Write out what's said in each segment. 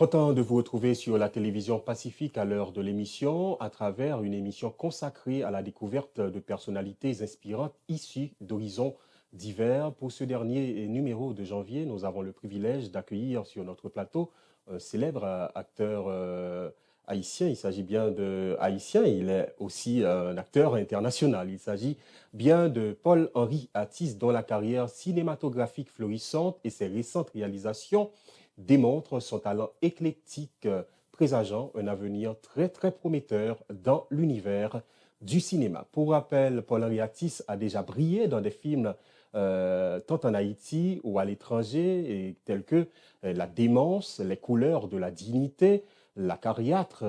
Content de vous retrouver sur la télévision Pacifique à l'heure de l'émission, à travers une émission consacrée à la découverte de personnalités inspirantes issues d'horizons divers. Pour ce dernier numéro de janvier, nous avons le privilège d'accueillir sur notre plateau un célèbre acteur haïtien. Il s'agit bien de haïtien, il est aussi un acteur international. Il s'agit bien de Paul-Henri Atis, dont la carrière cinématographique florissante et ses récentes réalisations démontre son talent éclectique, présageant un avenir très très prometteur dans l'univers du cinéma. Pour rappel, Paul Henri Atis a déjà brillé dans des films tant en Haïti ou à l'étranger, tels que La Démence, Les couleurs de la dignité, La Cariâtre,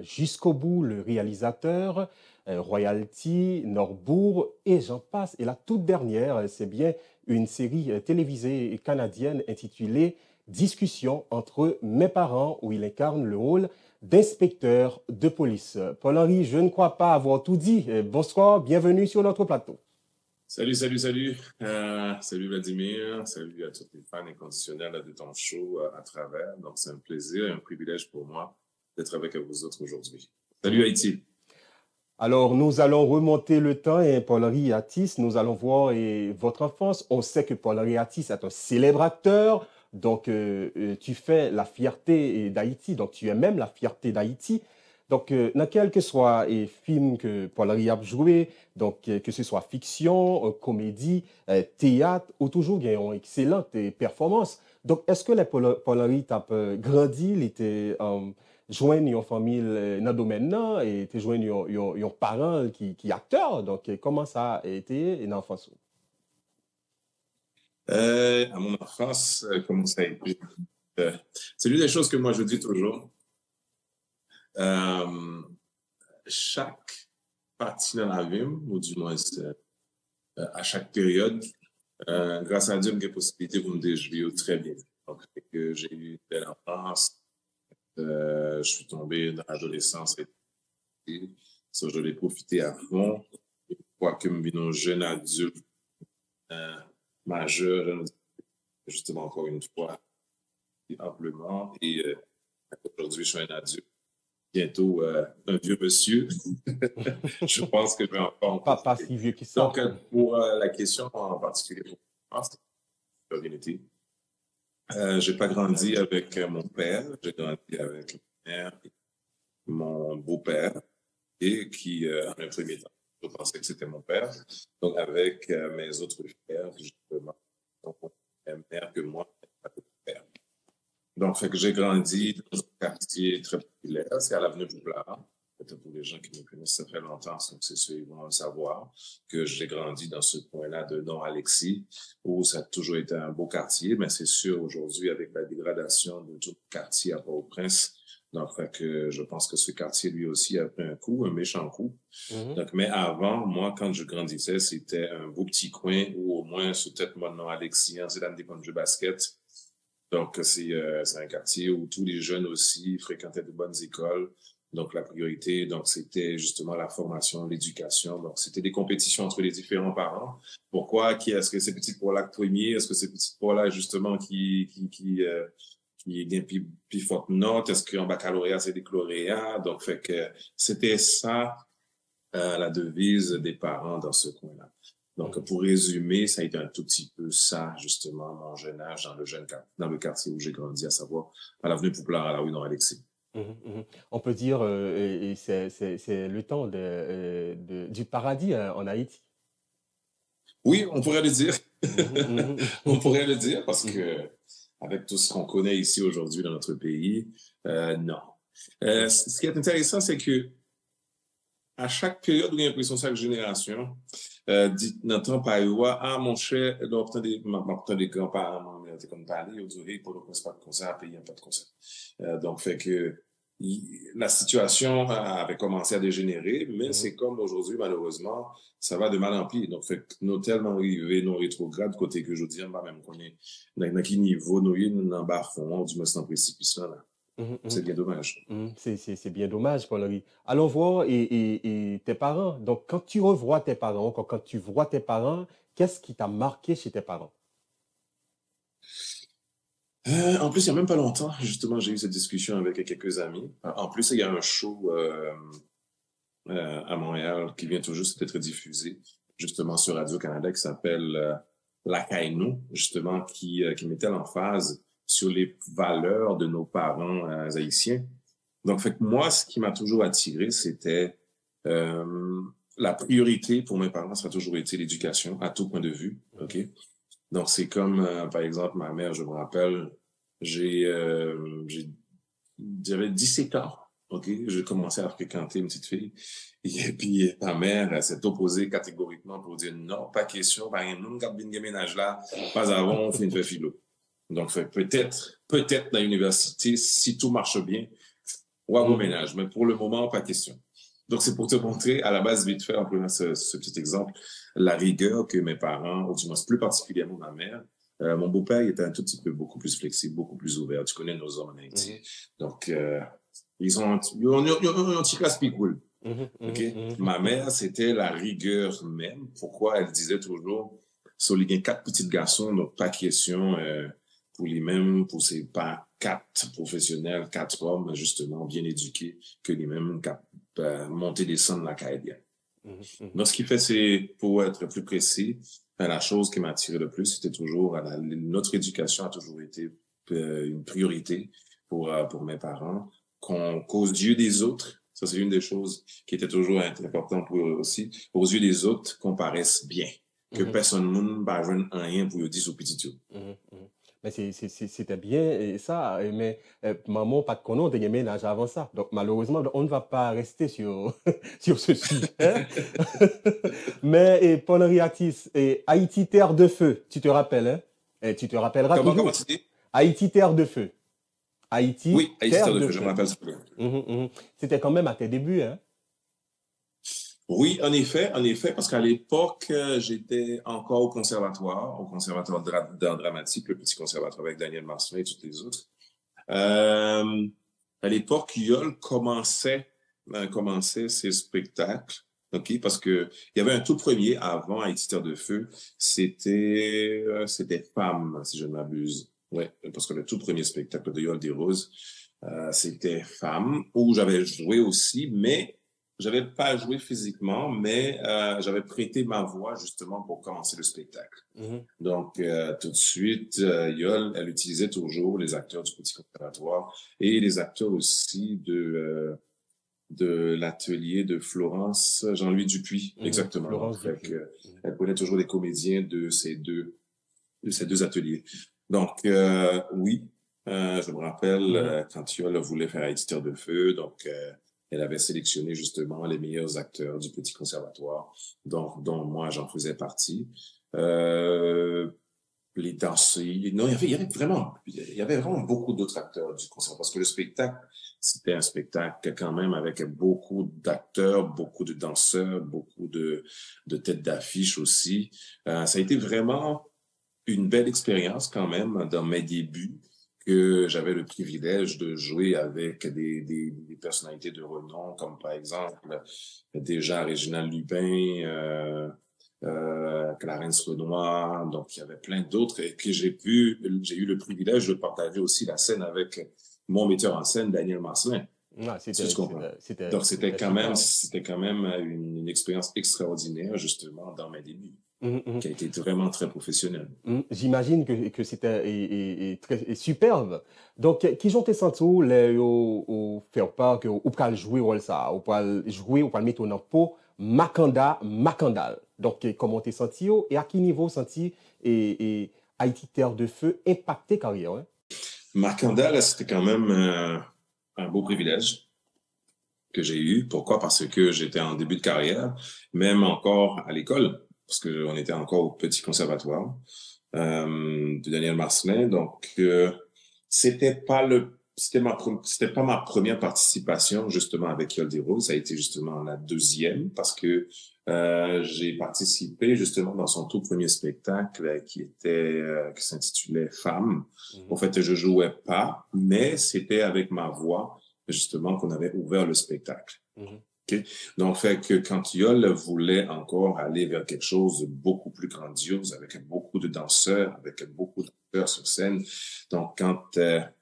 Jusqu'au bout, le réalisateur, Royalty, Norbourg, et j'en passe. Et la toute dernière, c'est bien une série télévisée canadienne intitulée Discussion entre mes parents, où il incarne le rôle d'inspecteur de police. Paul-Henri, je ne crois pas avoir tout dit. Bonsoir, bienvenue sur notre plateau. Salut. Salut Vladimir. Salut à tous les fans inconditionnels de ton show à travers. Donc, c'est un plaisir et un privilège pour moi d'être avec vous autres aujourd'hui. Salut Haïti. Alors, nous allons remonter le temps et Paul-Henri Atis, nous allons voir votre enfance. On sait que Paul-Henri Atis est un célèbre acteur, donc tu fais la fierté d'Haïti, donc tu es même la fierté d'Haïti. Donc, dans quel que soit les films que Paul-Henri a joué, donc que ce soit fiction, comédie, théâtre, ou toujours il y a une excellente performance. Donc, est-ce que les Paul-Henri t'a grandi, il était joindre une famille dans le domaine là et te joindre un parent qui acteur, donc comment ça a été une enfance? À mon enfance, comment ça a été? C'est l'une des choses que moi je dis toujours. Chaque partie dans la vie, ou du moins à chaque période, grâce à Dieu, j'ai la possibilité de me déjouer très bien. Donc, j'ai eu une belle enfance. Je suis tombé dans l'adolescence et ça, je l'ai profité à fond. Une fois que je suis un jeune adulte, majeur, justement, encore une fois, amplement. Et aujourd'hui, je suis un adulte, bientôt un vieux monsieur. Je pense que je vais encore en Pas profiter. si vieux que ça. Donc, pour la question en particulier, pour l'unité, j'ai pas grandi avec mon père, j'ai grandi avec ma mère, mon beau-père, et qui, en un premier temps, je pensais que c'était mon père. Donc, avec mes autres frères, justement, donc, même mère que moi, pas de père. Donc, fait que j'ai grandi dans un quartier très populaire, c'est à l'avenue Pouplara. Peut-être pour les gens qui me connaissent, ça fait longtemps, donc c'est sûr, ils vont le savoir, que j'ai grandi dans ce coin-là de Nord-Alexis, où ça a toujours été un beau quartier, mais c'est sûr, aujourd'hui, avec la dégradation de tout le quartier à Port-au-Prince, donc, fait que je pense que ce quartier, lui aussi, a pris un coup, un méchant coup. Donc, mais avant, moi, quand je grandissais, c'était un beau petit coin où au moins, sous tête moi, Nord-Alexis, c'est dans des coins de jeu basket. Donc, c'est un quartier où tous les jeunes aussi fréquentaient de bonnes écoles. Donc, la priorité, donc, c'était justement la formation, l'éducation. Donc, c'était des compétitions entre les différents parents. Pourquoi? Est-ce que c'est petit Paul-là premier? Est-ce que c'est petit Paul-là, justement, qui est bien plus forte note? Est-ce qu'en baccalauréat, c'est des lauréats? Donc, fait que c'était ça, la devise des parents dans ce coin-là. Donc, pour résumer, ça a été un tout petit peu ça, justement, mon jeune âge dans le quartier où j'ai grandi, à savoir à l'avenue Pouplar, à la rue Nord-Alexis. On peut dire et c'est le temps du paradis en Haïti. Oui, on pourrait le dire. On pourrait le Mhm. dire parce que avec tout ce qu'on connaît ici aujourd'hui dans notre pays, non. Ce qui est intéressant, c'est que à chaque période où il y a l'impression de chaque génération, dit n'entend pas mon cher, l'obtenir des grands-parents, mais comme parler, on dirait pour le pas de concert, payer un pas de concert. Donc, fait que la situation avait commencé à dégénérer, mais c'est comme aujourd'hui, malheureusement, ça va de mal en pire. Donc, fait que nous tellement arrivés, nous rétrogrades, côté que je dis, même qu'on est dans quel niveau, nous sommes en bas fond, du moins c'est en précipice là. C'est bien dommage. C'est bien dommage, Paul-Henri. Allons voir et tes parents. Donc, quand tu revois tes parents, quand tu vois tes parents, qu'est-ce qui t'a marqué chez tes parents? En plus, il n'y a même pas longtemps, justement, j'ai eu cette discussion avec quelques amis. En plus, il y a un show à Montréal qui vient tout juste d'être diffusé, justement, sur Radio-Canada, qui s'appelle La Kaino, justement, qui mettait l'emphase sur les valeurs de nos parents haïtiens. Donc, fait que moi, ce qui m'a toujours attiré, c'était la priorité pour mes parents, ça a toujours été l'éducation, à tout point de vue, OK? Donc, c'est comme, par exemple, ma mère, je me rappelle, j'avais 17 ans, OK? J'ai commencé à fréquenter une petite fille. Et puis, ma mère, elle s'est opposée catégoriquement pour dire non, pas question, par exemple, nous, nous déménage là, pas avant, on fait une philo. Donc, peut-être dans l'université, si tout marche bien, ou à vos ménages, mais pour le moment, pas question. Donc, c'est pour te montrer, à la base, vite fait, en prenant ce petit exemple, la rigueur que mes parents, ou du moins plus particulièrement ma mère, mon beau-père, il était un tout petit peu beaucoup plus flexible, beaucoup plus ouvert. Tu connais nos hommes en Haïti. Donc, ils ont un petit casse cool. OK? Ma mère, c'était la rigueur même. Pourquoi elle disait toujours, sur les 4 petits garçons, donc pas question pour lui-même, pour ses pas 4 professionnels, 4 hommes, justement, bien éduqués, que lui-même monter, descendre la carrière. Donc, ce qui fait, c'est, pour être plus précis, la chose qui m'a attiré le plus, c'était toujours, notre éducation a toujours été une priorité pour mes parents, qu'aux yeux des autres, ça c'est une des choses qui était toujours importante pour eux aussi, aux yeux des autres, qu'on paraisse bien, que personne ne va rien pour dire au petit. Mais c'était bien et ça, mais maman, pas de connon, de ménage avant ça. Donc malheureusement, on ne va pas rester sur, sur ce sujet. Mais pendant Riatis, et Haïti, terre de feu, tu te rappelles, hein? Et tu te rappelleras Comment toujours. tu dis? Haïti, terre de feu. Haïti, Oui, Haïti, terre terre de de feu, je me feu. rappelle ça bien. C'était quand même à tes débuts, hein? Oui, en effet, parce qu'à l'époque, j'étais encore au conservatoire d'art dramatique, le petit conservatoire avec Daniel Marcelin et toutes les autres. À l'époque, Yol commençait ses spectacles, ok, parce que il y avait un tout premier avant Haïti Terre de Feu, c'était Femme, si je ne m'abuse. Ouais, parce que le tout premier spectacle de Yol des Roses, c'était Femme, où j'avais joué aussi, mais j'avais pas joué physiquement, mais j'avais prêté ma voix justement pour commencer le spectacle. Donc, tout de suite, Yol, elle utilisait toujours les acteurs du Petit Conservatoire et les acteurs aussi de l'atelier de Florence, Jean-Louis Dupuis, exactement. Donc, Florence Dupuis. elle connaît toujours les comédiens de ces deux ateliers. Donc, oui, je me rappelle quand Yol voulait faire Haïti Terre de Feu, donc elle avait sélectionné justement les meilleurs acteurs du Petit Conservatoire, dont moi j'en faisais partie. Les danseurs, non, il y avait vraiment beaucoup d'autres acteurs du conservatoire parce que le spectacle, c'était un spectacle quand même avec beaucoup d'acteurs, beaucoup de danseurs, beaucoup de têtes d'affiche aussi. Ça a été vraiment une belle expérience quand même dans mes débuts, que j'avais le privilège de jouer avec des personnalités de renom, comme par exemple déjà Réginald Lubin, Clarence Renoir, donc il y avait plein d'autres et que j'ai eu le privilège de partager aussi la scène avec mon metteur en scène, Daniel Marcelin. Si tu comprends. Donc c'était quand même une expérience extraordinaire justement dans mes débuts. Qui a été vraiment très professionnel. J'imagine que c'était très superbe. Donc, qui ont été sentis au faire part que ou pas jouer rôle ça, ou pas jouer, ou pas mettre en peau Macandal. Donc, comment t'es senti et à quel niveau senti et Haïti Terre de Feu impacté carrière? Hein? Macandal, c'était quand même un beau privilège que j'ai eu. Pourquoi? Parce que j'étais en début de carrière, même encore à l'école, parce qu'on était encore au petit conservatoire de Daniel Marcelin. Donc, c'était pas ma première participation justement avec Yol des Roses. Ça a été justement la deuxième parce que j'ai participé justement dans son tout premier spectacle qui s'intitulait Femme. En fait, je jouais pas, mais c'était avec ma voix justement qu'on avait ouvert le spectacle. OK? Donc, fait que quand Yol voulait encore aller vers quelque chose de beaucoup plus grandiose, avec beaucoup de danseurs, avec beaucoup de danseurs sur scène. Donc, quand elle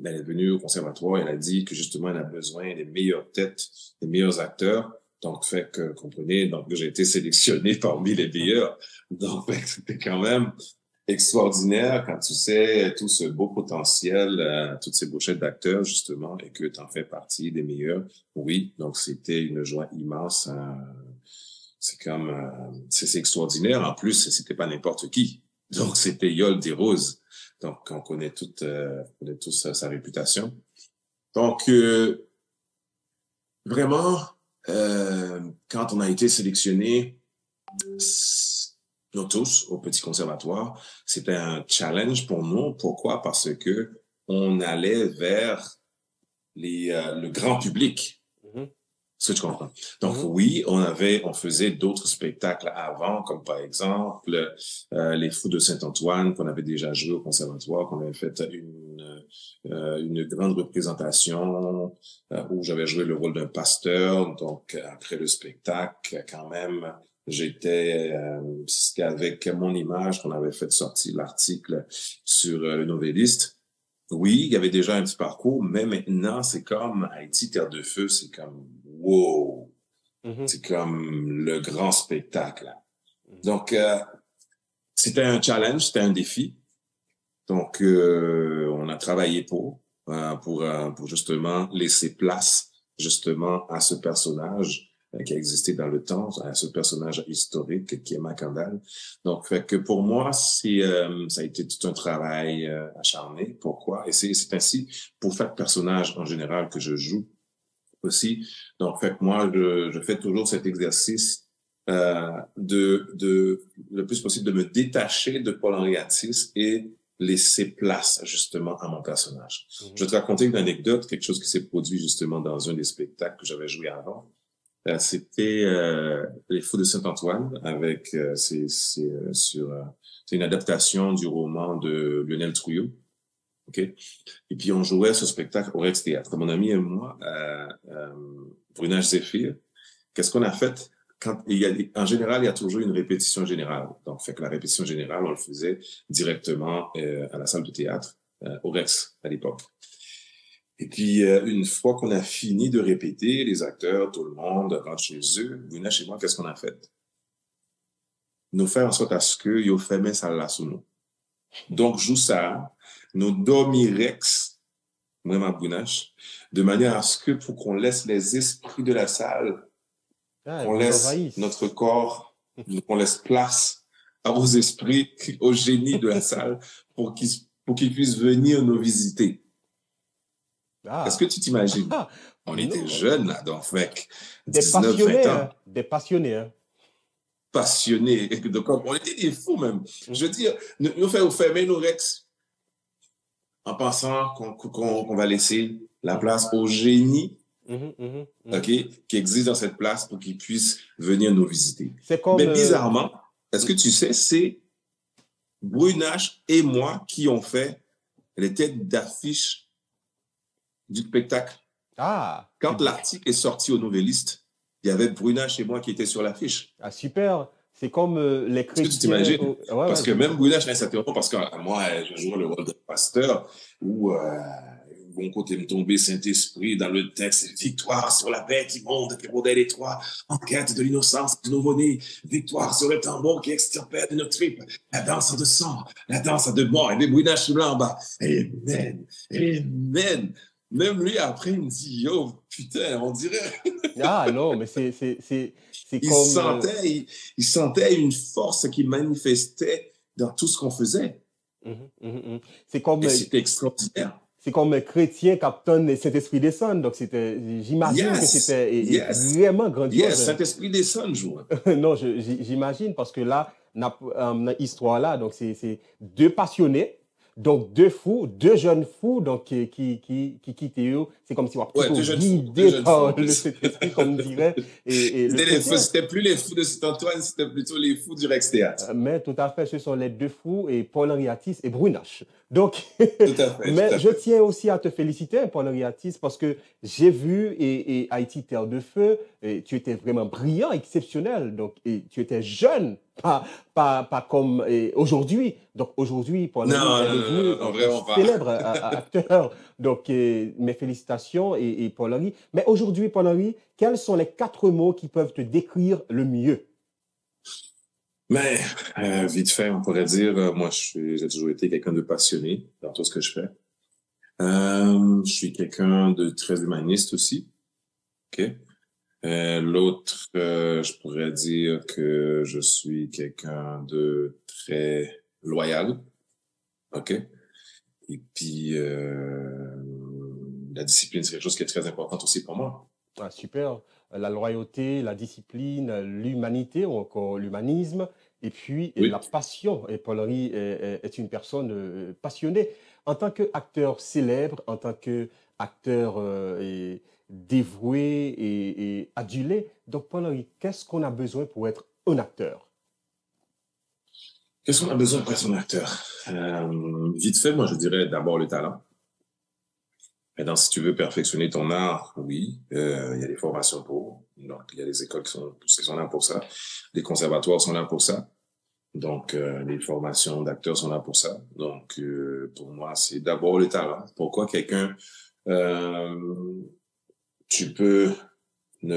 est venue au conservatoire, elle a dit que justement, elle a besoin des meilleures têtes, des meilleurs acteurs. Donc, fait que, comprenez, donc j'ai été sélectionné parmi les meilleurs. Donc, fait que c'était quand même extraordinaire quand tu sais tout ce beau potentiel, toutes ces brochettes d'acteurs, justement, et que tu en fais partie des meilleurs. Oui, donc c'était une joie immense. C'est comme, c'est extraordinaire. En plus, c'était pas n'importe qui. Donc, c'était Yol des Roses. Donc, on connaît tous sa réputation. Donc, vraiment, quand on a été sélectionné, nous tous, au Petit Conservatoire, c'était un challenge pour nous. Pourquoi? Parce que on allait vers le grand public. Est-ce que tu comprends? Donc, oui, on faisait d'autres spectacles avant, comme par exemple les Fous de Saint-Antoine qu'on avait déjà joué au conservatoire, qu'on avait fait une grande représentation où j'avais joué le rôle d'un pasteur. Donc, après le spectacle, quand même, c'était avec mon image qu'on avait fait sortir l'article sur le Novelliste. Oui, il y avait déjà un petit parcours, mais maintenant, c'est comme Haïti, Terre de Feu, c'est comme wow! C'est comme le grand spectacle. Donc, c'était un challenge, c'était un défi. Donc, on a travaillé pour justement laisser place justement à ce personnage qui a existé dans le temps, à ce personnage historique qui est Macandal. Donc, fait que pour moi, ça a été tout un travail acharné. Pourquoi? Et c'est ainsi pour chaque personnage en général que je joue aussi. Donc, fait que moi, je fais toujours cet exercice le plus possible de me détacher de Paul-Henri Attis et laisser place justement à mon personnage. Je vais te raconter une anecdote, quelque chose qui s'est produit justement dans un des spectacles que j'avais joué avant. C'était Les Fous de Saint-Antoine avec c'est une adaptation du roman de Lionel Trouillot. OK? Et puis on jouait ce spectacle au Rex Théâtre. Mon ami et moi, Brunage Zéphyr, qu'est-ce qu'on a fait? En général, il y a toujours une répétition générale. Donc, fait que la répétition générale, on le faisait directement à la salle de théâtre, au Rex à l'époque. Et puis, une fois qu'on a fini de répéter, les acteurs, tout le monde rentre chez eux. Brunage et moi, qu'est-ce qu'on a fait? Nous faire en sorte à ce que yo fermé ça là sous nous. Donc, joue ça, nous dormirex, moi, ma Brunage, de manière à ce que pour qu'on laisse les esprits de la salle, qu'on laisse notre corps, qu'on laisse place aux esprits, au génie de la salle pour qu'ils puissent venir nous visiter. Est-ce que tu t'imagines? On était jeunes, là, donc, fait, 19, 20 ans. Des passionnés, hein. Passionnés. Donc, on était des fous, même. Je veux dire, nous fermer nos rex en pensant qu'on va laisser la place au génie qui existe dans cette place pour qu'ils puissent venir nous visiter. Mais bizarrement, est-ce que tu sais, c'est Brunage et moi qui ont fait les têtes d'affiche du spectacle. Quand l'article est sorti au Novelliste, il y avait Brunage et moi qui étaient sur l'affiche. Ah, super! C'est comme les chrétiens. Est-ce que tu t'imagines? Parce que même Brunage, à un certain moment, parce que moi, je jouais le rôle de pasteur où bon côté me tomber Saint-Esprit dans le texte, victoire sur la bête immonde qui rôdait les trois, en quête de l'innocence du nouveau-né, victoire sur le tambour qui extirpait de nos tripes, la danse de sang, la danse de mort, et les Brunage blancs en bas. Amen, amen. Même lui, après, il me dit, yo, putain, on dirait. Ah non, mais c'est comme... Il sentait une force qui manifestait dans tout ce qu'on faisait. C'est comme... C'était extraordinaire. C'est comme un chrétien captant le Saint-Esprit descend. Donc, j'imagine que c'était vraiment grandiose. Yes, Saint-Esprit descend, je vois. Non, j'imagine, parce que là, dans l'histoire là, donc c'est deux passionnés. Donc, deux fous, deux jeunes fous, donc, qui quittent eux. C'est comme si on a Ouais, plutôt deux guidé jeunes fous en par le plus. Saint-Esprit, comme on dirait. Et le chrétien. C'était plus les fous de Saint-Antoine, c'était plutôt les fous du Rex Théâtre. Mais tout à fait, ce sont les deux fous, et Paul-Henri Atis et Brunache. Donc, Tout à fait, tout mais à je fait. tiens aussi à te féliciter, Paul-Henri Atis, parce que j'ai vu, et Haïti Terre de Feu, et tu étais vraiment brillant, exceptionnel. Donc, et tu étais jeune, pas comme aujourd'hui. Donc, aujourd'hui, Paul-Henri Non, est non, non, devenu non, non, un vraiment pas. célèbre acteur. Donc, mes félicitations, et Paul-Henri. Mais aujourd'hui, Paul-Henri, quels sont les quatre mots qui peuvent te décrire le mieux? Mais, vite fait, on pourrait dire, moi, j'ai toujours été quelqu'un de passionné dans tout ce que je fais. Je suis quelqu'un de très humaniste aussi. OK? L'autre, je pourrais dire que je suis quelqu'un de très loyal. OK? Et puis, la discipline, c'est quelque chose qui est très important aussi pour moi. Ah, super. La loyauté, la discipline, l'humanité ou encore l'humanisme, et puis la Oui. passion. Et Paul-Henri est une personne passionnée. En tant qu'acteur célèbre, en tant qu'acteur dévoué et adulé, donc Paul-Henri, qu'est-ce qu'on a besoin pour être un acteur? Qu'est-ce qu'on a besoin pour être un acteur? Vite fait, moi, je dirais d'abord le talent. Maintenant, si tu veux perfectionner ton art, oui, il y a des formations pour. Donc, il y a des écoles qui sont là pour ça. Les conservatoires sont là pour ça. Donc, les formations d'acteurs sont là pour ça. Donc, pour moi, c'est d'abord le talent. Pourquoi quelqu'un, euh, tu peux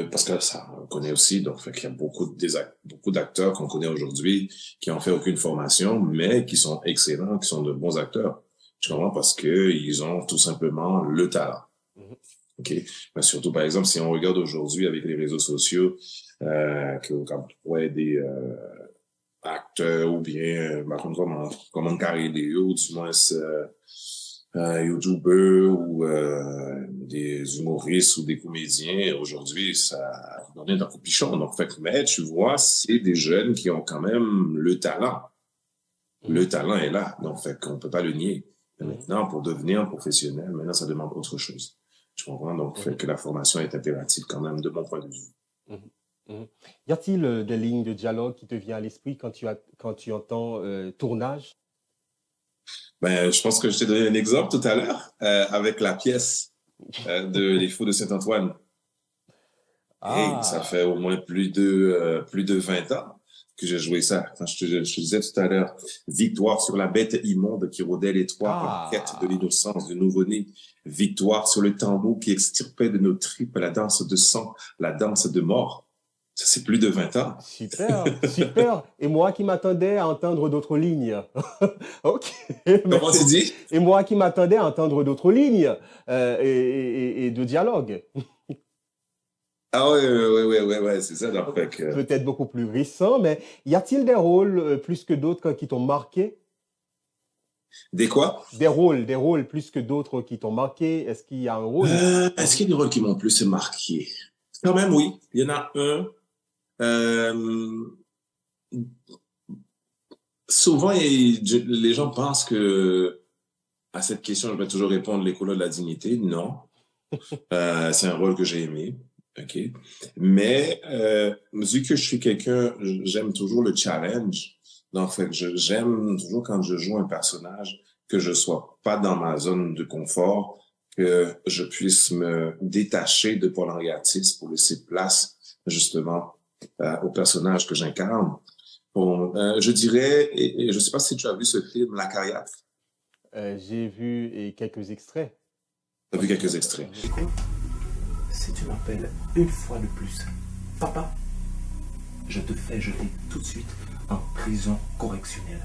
parce que ça, on connaît aussi, donc, fait qu'il y a beaucoup d'acteurs qu'on connaît aujourd'hui qui ont fait aucune formation, mais qui sont excellents, qui sont de bons acteurs. Tu comprends? Parce que ils ont tout simplement le talent. Mhm. OK? Mais surtout, par exemple, si on regarde aujourd'hui avec les réseaux sociaux, comme ouais, des acteurs ou bien, comment carrer ou du moins, YouTubers ou des humoristes ou des comédiens, aujourd'hui, ça donne un coup de pichon. Donc, fait, mais tu vois, c'est des jeunes qui ont quand même le talent. Le Mhm. talent est là, donc fait qu'on peut pas le nier. Mais Mhm. maintenant, pour devenir un professionnel, maintenant, ça demande autre chose. Tu comprends? Donc, fait Mhm. que la formation est impérative quand même, de mon point de vue. Mhm. Mhm. Y a-t-il des lignes de dialogue qui te viennent à l'esprit quand tu entends tournage? Ben, je pense que je t'ai donné un exemple tout à l'heure avec la pièce de Les Fous de Saint-Antoine. Hey, ça Ah, fait au moins plus de 20 ans que j'ai joué ça. Enfin, je te disais tout à l'heure, victoire sur la bête immonde qui rôdait les toits en quête de ah. l'innocence du nouveau-né. Victoire sur le tambour qui extirpait de nos tripes la danse de sang, la danse de mort. Ça, c'est plus de 20 ans. Super, super. Et moi qui m'attendais à entendre d'autres lignes. Ok, mais Comment tu dis? et moi qui m'attendais à entendre d'autres lignes et de dialogue. Ah ouais, c'est ça. Donc, fait que, Peut-être beaucoup plus récent, mais y a-t-il des rôles plus que d'autres qui t'ont marqué? des quoi? Des rôles plus que d'autres qui t'ont marqué? Est-ce qu'il y a un rôle? Est-ce qu'il y a des rôles qui m'ont plus marqué? Quand même, oui. Il y en a un. Euh, Souvent, les gens pensent que à cette question, je vais toujours répondre les couleurs de la dignité. Non, c'est un rôle que j'ai aimé. OK. Mais vu que je suis quelqu'un, j'aime toujours le challenge. Donc, fait que j'aime toujours quand je joue un personnage que je sois pas dans ma zone de confort, que je puisse me détacher de Paul Henri Atis pour laisser place justement au personnage que j'incarne. Bon, je dirais, et je sais pas si tu as vu ce film, La Carrière. J'ai vu quelques extraits. Tu as vu quelques extraits. Écoute, si tu m'appelles une fois de plus, papa, je te fais jeter tout de suite en prison correctionnelle.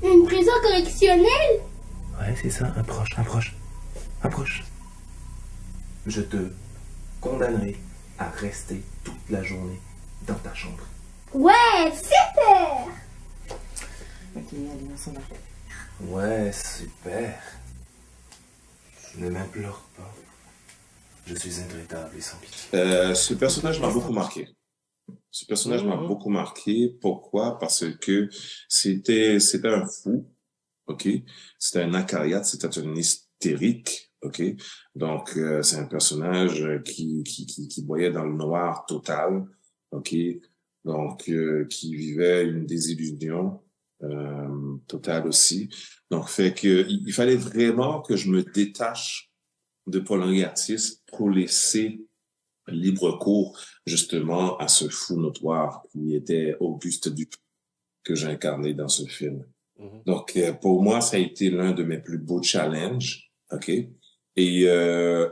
Une prison correctionnelle? Ouais, c'est ça, approche. Je te condamnerai à rester toute la journée dans ta chambre. Ouais, super! Ok, allez, on s'en va. Ouais, super. Ne m'implore pas. Je suis intraitable et sans pitié. Ce personnage m'a beaucoup marqué. Ce personnage m'a beaucoup marqué. Pourquoi? Parce que c'était un fou, OK? C'était un acariate, c'était un hystérique, OK? Donc, c'est un personnage qui voyait dans le noir total, OK? Donc, qui vivait une désillusion totale aussi. Donc, fait que il fallait vraiment que je me détache de Paul-Henri Attiss pour laisser libre cours, justement, à ce fou notoire qui était Auguste Dupin, que j'ai incarné dans ce film. Donc, pour moi, ça a été l'un de mes plus beaux challenges, OK? Et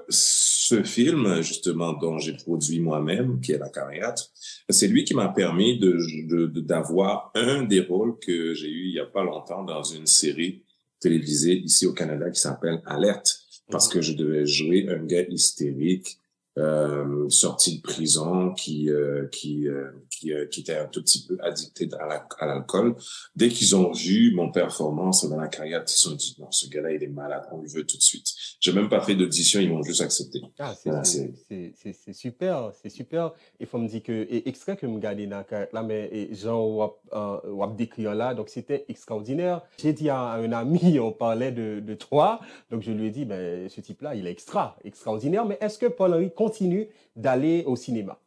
ce film, justement, dont j'ai produit moi-même, qui est La Cariate, c'est lui qui m'a permis d'avoir un des rôles que j'ai eu il y a pas longtemps dans une série télévisée ici au Canada qui s'appelle Alerte, parce que je devais jouer un gars hystérique, sorti de prison, qui était un tout petit peu addicté à l'alcool. Dès qu'ils ont vu mon performance dans La Cariate, ils se sont dit, non, ce gars-là, il est malade, on le veut tout de suite. J'ai même pas fait d'audition, ils m'ont juste accepté. Ah, c'est super, c'est super. Il faut me dire que, et extrait que me garder dans là, mais Jean ou décrit là, donc c'était extraordinaire. J'ai dit à un ami, on parlait de toi, donc je lui ai dit, ben, ce type-là, il est extraordinaire, mais est-ce que Paul-Henri continue d'aller au cinéma?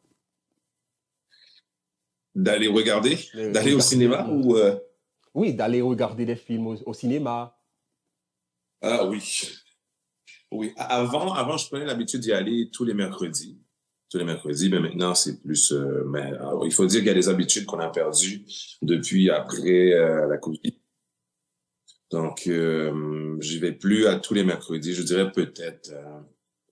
D'aller regarder? D'aller au cinéma ou... Oui, d'aller regarder des films au cinéma. Ah oui. Oui, avant, je prenais l'habitude d'y aller tous les mercredis. Tous les mercredis, mais maintenant, c'est plus... mais il faut dire qu'il y a des habitudes qu'on a perdues depuis après la COVID. Donc, j'y vais plus à tous les mercredis. Je dirais peut-être,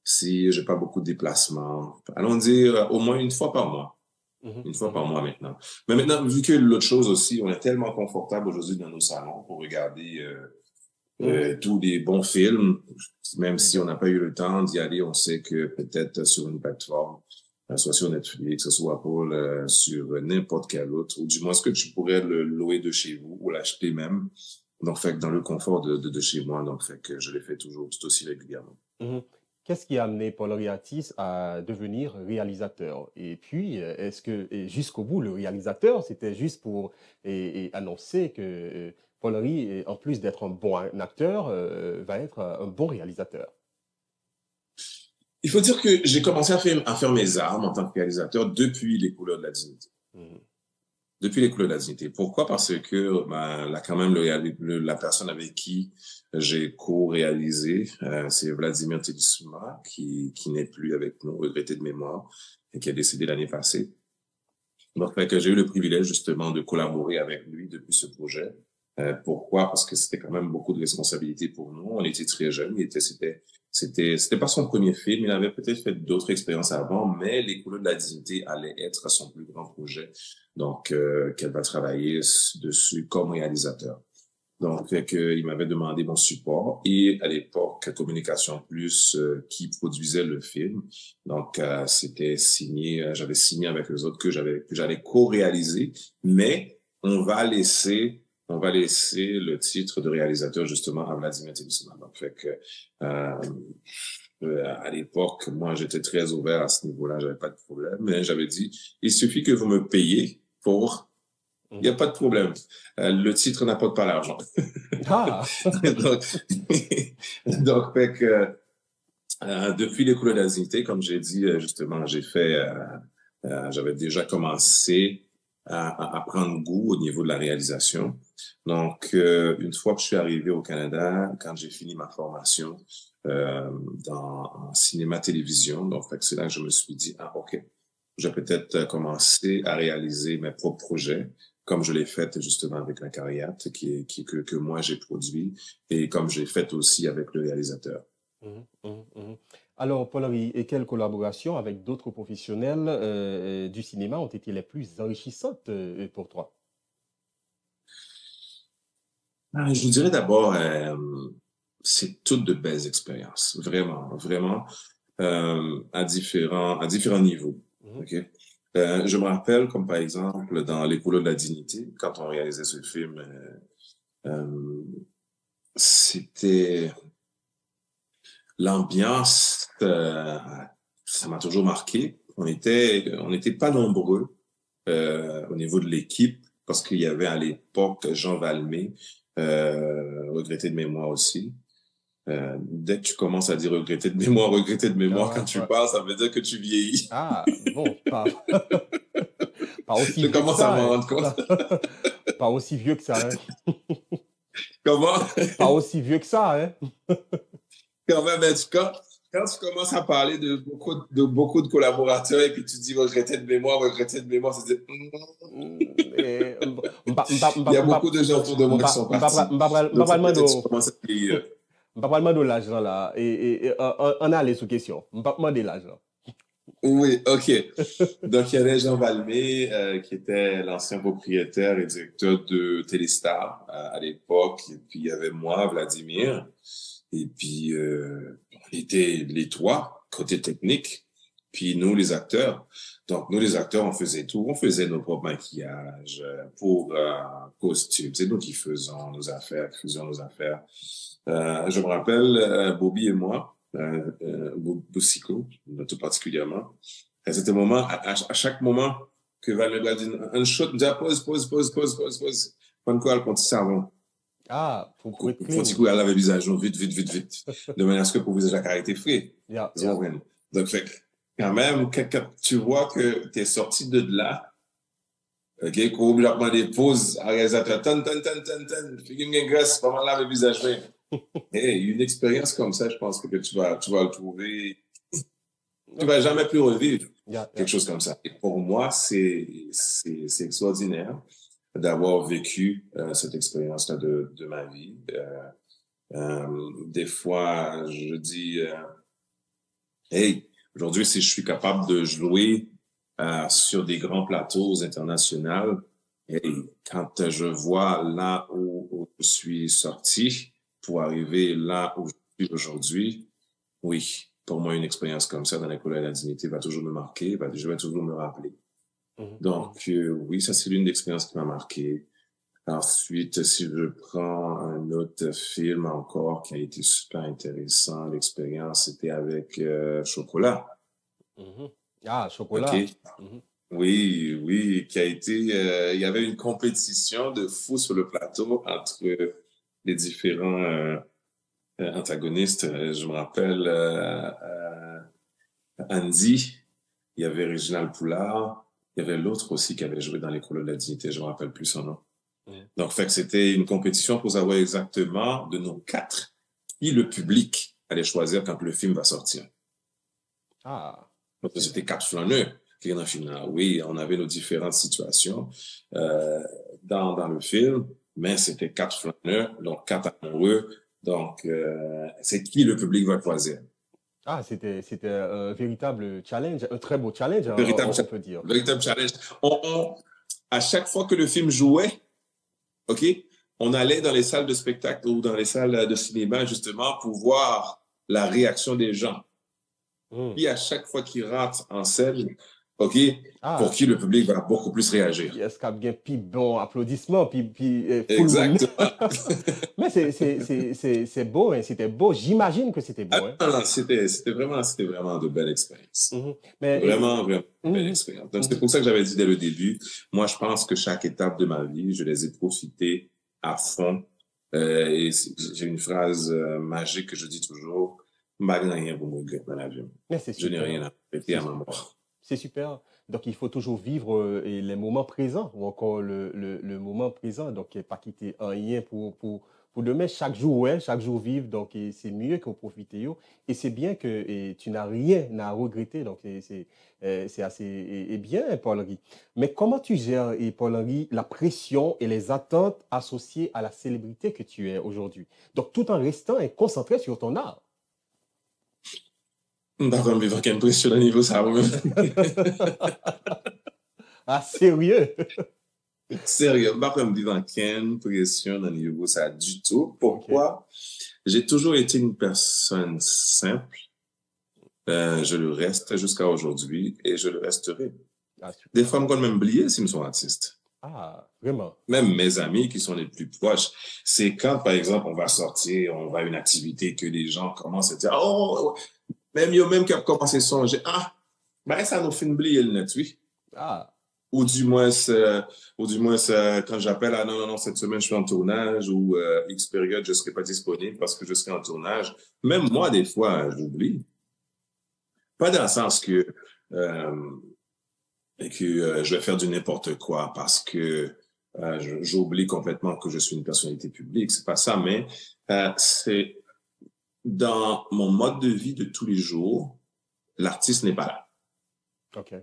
si j'ai pas beaucoup de déplacements, allons dire au moins une fois par mois. Une fois par mois maintenant. Mais maintenant, vu que l'autre chose aussi, on est tellement confortable aujourd'hui dans nos salons pour regarder... tous les bons films, même si on n'a pas eu le temps d'y aller, on sait que peut-être sur une plateforme, soit sur Netflix, soit Apple, sur n'importe quel autre, ou du moins est-ce que tu pourrais le louer de chez vous ou l'acheter même. Donc, fait que dans le confort de chez moi, donc fait que je l'ai fait toujours tout aussi régulièrement. Qu'est-ce qui a amené Paul-Henri Attiss à devenir réalisateur? Et puis, est-ce que jusqu'au bout, le réalisateur, c'était juste pour annoncer que Paul-Henri, en plus d'être un bon acteur, va être un bon réalisateur? Il faut dire que j'ai commencé à faire mes armes en tant que réalisateur depuis Les Couleurs de la Dignité. Depuis Les Couleurs de la Dignité. Pourquoi? Parce que là, quand même, la personne avec qui j'ai co-réalisé, c'est Vladimir Télissima, qui n'est plus avec nous, regretté de mémoire, et qui est décédé l'année passée. Donc, fait que j'ai eu le privilège, justement, de collaborer avec lui depuis ce projet. Pourquoi? Parce que c'était quand même beaucoup de responsabilités pour nous. On était très jeunes. C'était pas son premier film. Il avait peut-être fait d'autres expériences avant, mais Les Couleurs de la Dignité allait être son plus grand projet. Donc, qu'elle va travailler dessus comme réalisateur. Donc, il m'avait demandé mon support et à l'époque, Communication Plus, qui produisait le film. Donc, c'était signé, j'avais signé avec eux autres que j'allais co-réaliser, mais on va laisser le titre de réalisateur justement à Vladimir Télissima. Donc, fait que à l'époque, moi, j'étais très ouvert à ce niveau-là, j'avais pas de problème, mais j'avais dit, il suffit que vous me payiez pour... Il n'y a pas de problème. Le titre n'apporte pas l'argent. Ah! donc, fait que depuis Les Couleurs de la Dignité, comme j'ai dit, justement, j'avais déjà commencé à prendre goût au niveau de la réalisation. Donc, une fois que je suis arrivé au Canada, quand j'ai fini ma formation en cinéma-télévision, donc c'est là que je me suis dit, OK, je vais peut-être commencer à réaliser mes propres projets, comme je l'ai fait justement avec La Cariate, que moi j'ai produit, et comme j'ai fait aussi avec le réalisateur. Alors, Paul-Henri, et quelles collaborations avec d'autres professionnels du cinéma ont été les plus enrichissantes pour toi? Je vous dirais d'abord, c'est toutes de belles expériences, vraiment, vraiment, à différents niveaux. Okay? Je me rappelle, comme par exemple, dans Les Couleurs de la Dignité, quand on réalisait ce film, c'était l'ambiance, ça m'a toujours marqué. On n'était pas nombreux au niveau de l'équipe, parce qu'il y avait à l'époque Jean Valmé, regretter de mémoire aussi. Dès que tu commences à dire regretter de mémoire, quand tu parles, ça veut dire que tu vieillis. Ah, bon, pas aussi Je vieux que commence à ça, m'en hein. rendre compte. Pas aussi vieux que ça, hein. Comment? Pas aussi vieux que ça, hein. Quand même, quand tu commences à parler de beaucoup de collaborateurs et puis tu dis regretter de mémoire, c'est Et, il y a beaucoup de gens autour de moi qui sont partis. Donc, ça veut dire que tu commences à vieillir. pas de l'argent là et on a les sous question. Pas de l'argent. Oui, OK. Donc, il y avait Jean Valmé, qui était l'ancien propriétaire et directeur de Téléstar à l'époque. Et puis, il y avait moi, Vladimir. Et puis, on était les trois, côté technique. Puis, nous, les acteurs. Donc, nous, les acteurs, on faisait tout. On faisait nos propres maquillages pour costumes. C'est nous qui faisions nos affaires. Je me rappelle, Bobby et moi, Boussico, tout particulièrement. À cet moment, à chaque moment que Valmé va dire un shot, me dit pause. Quand quoi, le savon. Ah, pour être clean. Faut que laver le visage, vite. De manière à ce que pour le visage, la caractère frais. Yeah. Donc, fait, quand même, quand tu vois que t'es sorti de là, OK, qu'on oublie de des pauses à réalisateur, figure une graisse, pas mal laver le visage, hey, une expérience comme ça, je pense que tu vas le trouver. Tu vas jamais plus revivre quelque chose comme ça. Et pour moi, c'est extraordinaire d'avoir vécu cette expérience-là de ma vie. Des fois, je dis, hey, aujourd'hui, si je suis capable de jouer sur des grands plateaux internationaux, hey, quand je vois là où je suis sorti, pour arriver là où je suis aujourd'hui, oui, pour moi, une expérience comme ça dans l'école de la dignité va toujours me marquer, je vais toujours me rappeler. Donc, oui, ça, c'est l'une des expériences qui m'a marqué. Ensuite, si je prends un autre film encore qui a été super intéressant, l'expérience, c'était avec Chocolat. Ah, Chocolat. Okay. Oui, qui a été... il y avait une compétition de fou sur le plateau entre les différents antagonistes. Je me rappelle Andy, il y avait Réginald Poulard, il y avait l'autre aussi qui avait joué dans l'école de la dignité, je me rappelle plus son nom. Donc, fait que c'était une compétition pour savoir exactement de nos quatre qui le public allait choisir quand le film va sortir. Ah. Donc, c'était quatre flâneurs qui étaient dans le film. Oui, on avait nos différentes situations dans le film, mais c'était quatre flâneurs, donc quatre amoureux. Donc, c'est qui le public va choisir. Ah, c'était un véritable challenge, un très beau challenge, on peut dire. Véritable challenge. À chaque fois que le film jouait, OK, on allait dans les salles de spectacle ou dans les salles de cinéma, justement, pour voir la réaction des gens. Puis, à chaque fois qu'ils rentrent en scène, OK, pour qui le public va beaucoup plus réagir. Est-ce qu'il y a bien plus bon applaudissement, puis exactement. Mais c'est beau, hein, c'était beau. J'imagine que c'était beau. Hein. C'était vraiment de belles expériences. Vraiment belle expérience. Donc, c'est pour ça que j'avais dit dès le début, moi, je pense que chaque étape de ma vie, je les ai profitées à fond. Et j'ai une phrase magique que je dis toujours, je n'ai rien pour me regretter dans la vie. Je n'ai rien à regretter à ma mort. C'est super. Donc, il faut toujours vivre les moments présents, ou encore le moment présent. Donc, pas quitter rien pour demain. Chaque jour vivre. Donc, c'est mieux que profiter. Et c'est bien que tu n'as rien à regretter. Donc, c'est assez bien, Paul-Henri. Mais comment tu gères, Paul-Henri, la pression et les attentes associées à la célébrité que tu es aujourd'hui? Donc, tout en restant concentré sur ton art. Par contre, il y a une pression à niveau ça. Ah, sérieux? Sérieux, par contre, il y a une pression à niveau ça du tout. Pourquoi? J'ai toujours été une personne simple. Je le reste jusqu'à aujourd'hui et je le resterai. Des fois, je même oublier si je suis artiste. Ah, vraiment? Même mes amis qui sont les plus proches, c'est quand, par exemple, on va sortir, on va à une activité que les gens commencent à dire « Oh! » Même qui a commencé à songer, ben ça nous fait oublier le net, oui. Ah. quand j'appelle, ah non, cette semaine, je suis en tournage ou X période, je ne serai pas disponible parce que je serai en tournage. Même moi, des fois, j'oublie. Pas dans le sens euh, que je vais faire du n'importe quoi parce que j'oublie complètement que je suis une personnalité publique. C'est pas ça, mais c'est dans mon mode de vie de tous les jours, l'artiste n'est pas là. OK.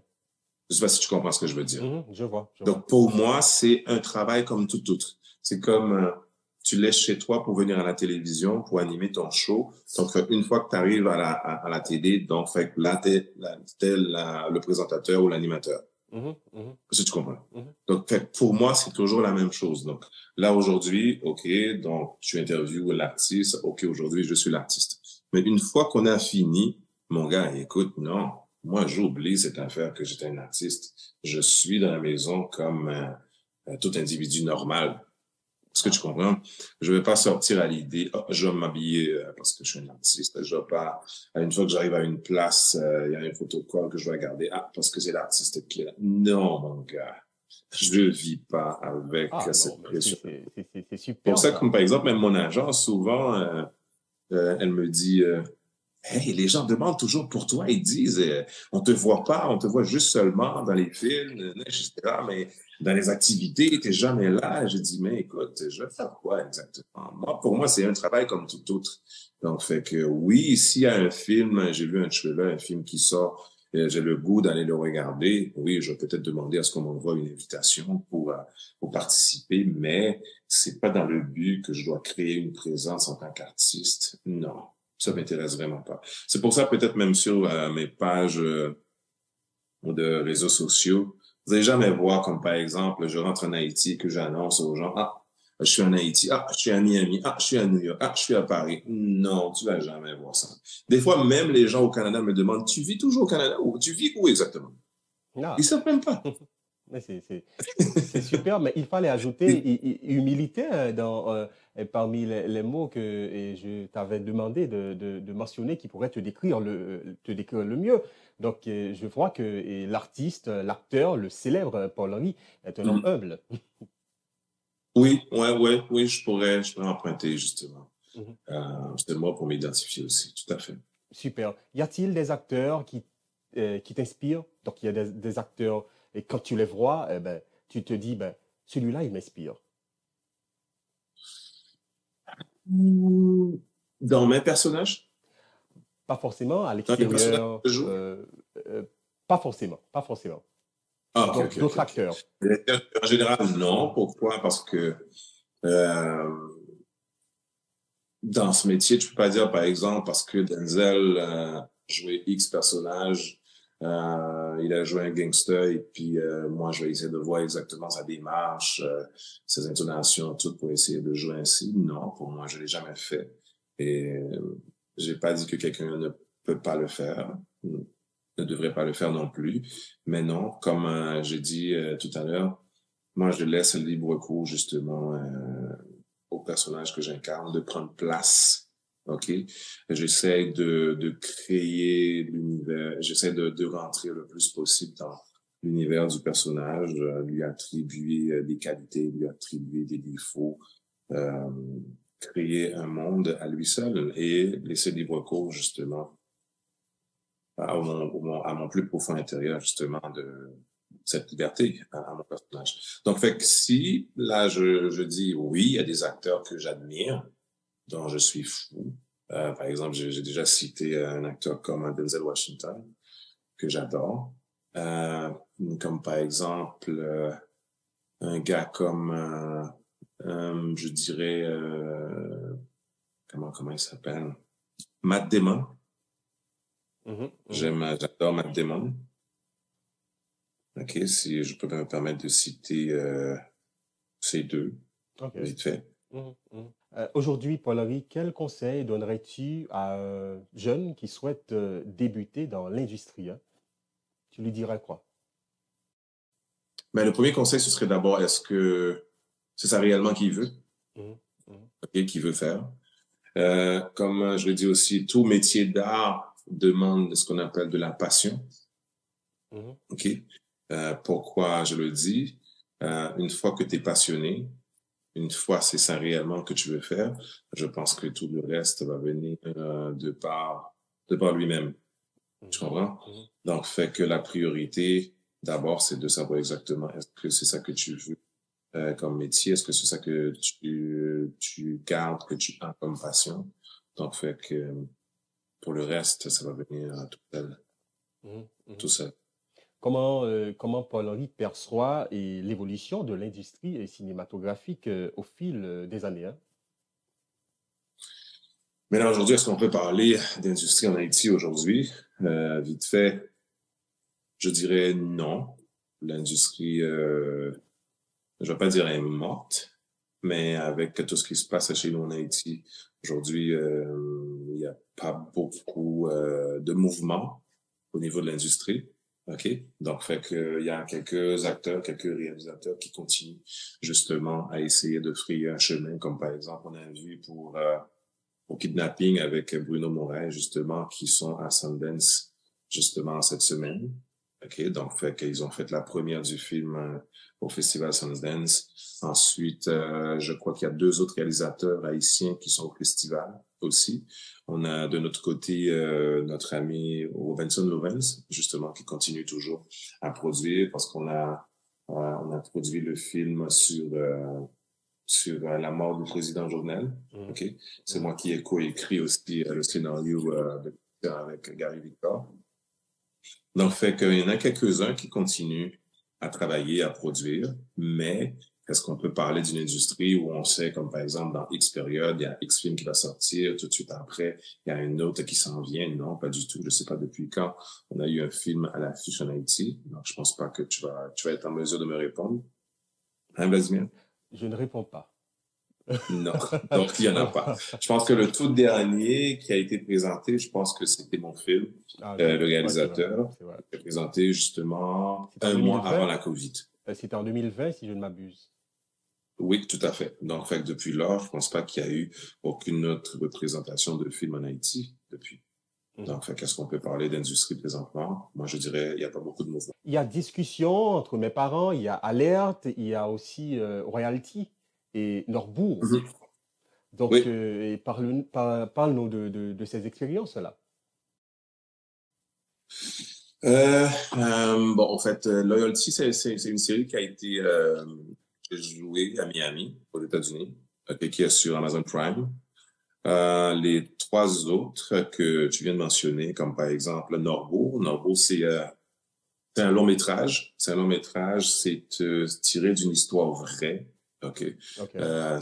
Je sais pas si tu comprends ce que je veux dire. Je vois. Donc, pour moi, c'est un travail comme tout autre. C'est comme tu laisses chez toi pour venir à la télévision, pour animer ton show. Donc, une fois que tu arrives à la télé, donc, fait que là, t'es le présentateur ou l'animateur. Est-ce que tu comprends? Donc, fait, pour moi, c'est toujours la même chose. Donc, là, aujourd'hui, OK, donc, tu interviews l'artiste. OK, aujourd'hui, je suis l'artiste. Mais une fois qu'on a fini, mon gars, écoute, non. Moi, j'oublie cette affaire que j'étais un artiste. Je suis dans la maison comme tout individu normal. Est-ce que tu comprends? Je vais pas sortir à l'idée, je vais m'habiller parce que je suis un artiste. Je vais pas, une fois que j'arrive à une place, il y a une photo de quoi que je vais regarder. Ah, parce que c'est l'artiste qui est là. Non, mon gars. Je vis pas avec cette pression. C'est super. Pour ça, comme par exemple, même mon agent, souvent, elle me dit... Hey, les gens demandent toujours pour toi, ils disent on te voit pas, on te voit juste seulement dans les films, etc. Mais dans les activités, t'es jamais là. J'ai dit, mais écoute, je vais faire quoi exactement? Moi, pour moi, c'est un travail comme tout autre. Donc, fait que oui, s'il y a un film, j'ai vu un trailer, un film qui sort, j'ai le goût d'aller le regarder. Oui, je vais peut-être demander à ce qu'on m'envoie une invitation pour participer, mais c'est pas dans le but que je dois créer une présence en tant qu'artiste. Non. Ça m'intéresse vraiment pas. C'est pour ça, peut-être même sur mes pages de réseaux sociaux, vous allez jamais voir comme par exemple, je rentre en Haïti et que j'annonce aux gens, ah, je suis en Haïti, ah, je suis à Miami, ah, je suis à New York, ah, je suis à Paris. Non, tu vas jamais voir ça. Des fois, même les gens au Canada me demandent, tu vis toujours au Canada ou tu vis où exactement? Non. Ils savent même pas. C'est super, mais il fallait ajouter humilité parmi les mots que je t'avais demandé de mentionner qui pourraient te décrire le mieux. Donc, je vois que l'artiste, l'acteur, le célèbre Paul Henry est un homme humble. Oui, je pourrais emprunter justement. C'est moi pour m'identifier aussi, tout à fait. Super. Y a-t-il des acteurs qui t'inspirent? Donc, il y a des acteurs, et quand tu les vois, tu te dis, celui-là, il m'inspire. Dans mes personnages? Pas forcément, à l'extérieur. Pas forcément. Ah, donc, d'autres acteurs. En général, non. Pourquoi? Parce que dans ce métier, tu peux pas dire, par exemple, parce que Denzel jouait X personnage, il a joué un gangster et puis moi, je vais essayer de voir exactement sa démarche, ses intonations, tout pour essayer de jouer ainsi. Non, pour moi, je l'ai jamais fait. Et j'ai pas dit que quelqu'un ne peut pas le faire, ne devrait pas le faire non plus. Mais non, comme j'ai dit tout à l'heure, moi, je laisse le libre cours justement au personnage que j'incarne de prendre place. OK? J'essaie de créer l'univers, j'essaie de rentrer le plus possible dans l'univers du personnage, lui attribuer des qualités, lui attribuer des défauts, créer un monde à lui seul et laisser libre cours justement à mon plus profond intérieur justement de cette liberté à mon personnage. Donc, fait que si, là, je dis oui, il y a des acteurs que j'admire, dont je suis fou. Par exemple, j'ai déjà cité un acteur comme Denzel Washington, que j'adore. Comme par exemple, un gars comme, je dirais, comment il s'appelle? Matt Damon. J'adore Matt Damon. OK, si je peux me permettre de citer ces deux, vite fait. Aujourd'hui, Paul Henry, quel conseil donnerais-tu à un jeune qui souhaite débuter dans l'industrie? Tu lui dirais quoi? Le premier conseil, ce serait d'abord, est-ce que c'est ça réellement qu'il veut? OK, qu'il veut faire. Comme je le dis aussi, tout métier d'art demande ce qu'on appelle de la passion. OK? Pourquoi je le dis? Une fois que tu es passionné, une fois c'est ça réellement que tu veux faire, je pense que tout le reste va venir de par lui-même. Tu comprends? Donc, fait que la priorité, d'abord, c'est de savoir exactement est-ce que c'est ça que tu veux comme métier, est-ce que c'est ça que tu gardes, que tu as comme passion. Donc, fait que pour le reste, ça va venir tout seul. Tout seul. Comment Paul-Henri perçoit l'évolution de l'industrie cinématographique au fil des années, hein? Maintenant, aujourd'hui, est-ce qu'on peut parler d'industrie en Haïti aujourd'hui? Vite fait, je dirais non. L'industrie, je vais pas dire elle est morte, mais avec tout ce qui se passe chez nous en Haïti, aujourd'hui, il n'y a pas beaucoup de mouvement au niveau de l'industrie. OK? Donc, fait que, il y a quelques acteurs, quelques réalisateurs qui continuent justement à essayer de frayer un chemin, comme par exemple, on a vu pour Kidnapping avec Bruno Moret, justement, qui sont à Sundance, justement, cette semaine. OK? Donc, fait qu'ils ont fait la première du film au Festival Sundance. Ensuite, je crois qu'il y a 2 autres réalisateurs haïtiens qui sont au festival aussi. On a de notre côté notre ami Robinson Lovens, justement, qui continue toujours à produire parce qu'on on a produit le film sur la mort du président Jovenel. OK? C'est moi qui ai coécrit aussi le scénario avec Gary Victor. Donc, fait qu'il y en a quelques-uns qui continuent à travailler, à produire, mais est-ce qu'on peut parler d'une industrie où on sait, comme par exemple, dans X période, il y a X film qui va sortir, tout de suite après, il y a une autre qui s'en vient? Non, pas du tout. Je sais pas depuis quand on a eu un film à l'affiche en Haïti. Donc, je pense pas que tu vas être en mesure de me répondre. Hein, Vladimir? Je ne réponds pas. Non, donc il y en a pas. Je pense que le tout dernier qui a été présenté, je pense que c'était mon film, le réalisateur, c'est vrai. qui a présenté justement un mois avant la COVID. C'était en 2020, si je ne m'abuse. Oui, tout à fait. Donc, fait que depuis lors, je pense pas qu'il y a eu aucune autre représentation de film en Haïti depuis. Donc, fait qu'est-ce qu'on peut parler d'industrie présentement? Moi, je dirais, il n'y a pas beaucoup de mouvements. Il y a discussion entre mes parents, il y a Alerte, il y a aussi Royalty et Norbourg. Donc, oui. Parle-nous de ces expériences-là. Bon, en fait, Loyalty, c'est une série qui a été jouée à Miami, aux États-Unis, qui est sur Amazon Prime. Les 3 autres que tu viens de mentionner, comme par exemple Norbourg. Norbourg, c'est un long métrage. C'est un long métrage, c'est tiré d'une histoire vraie. OK. Un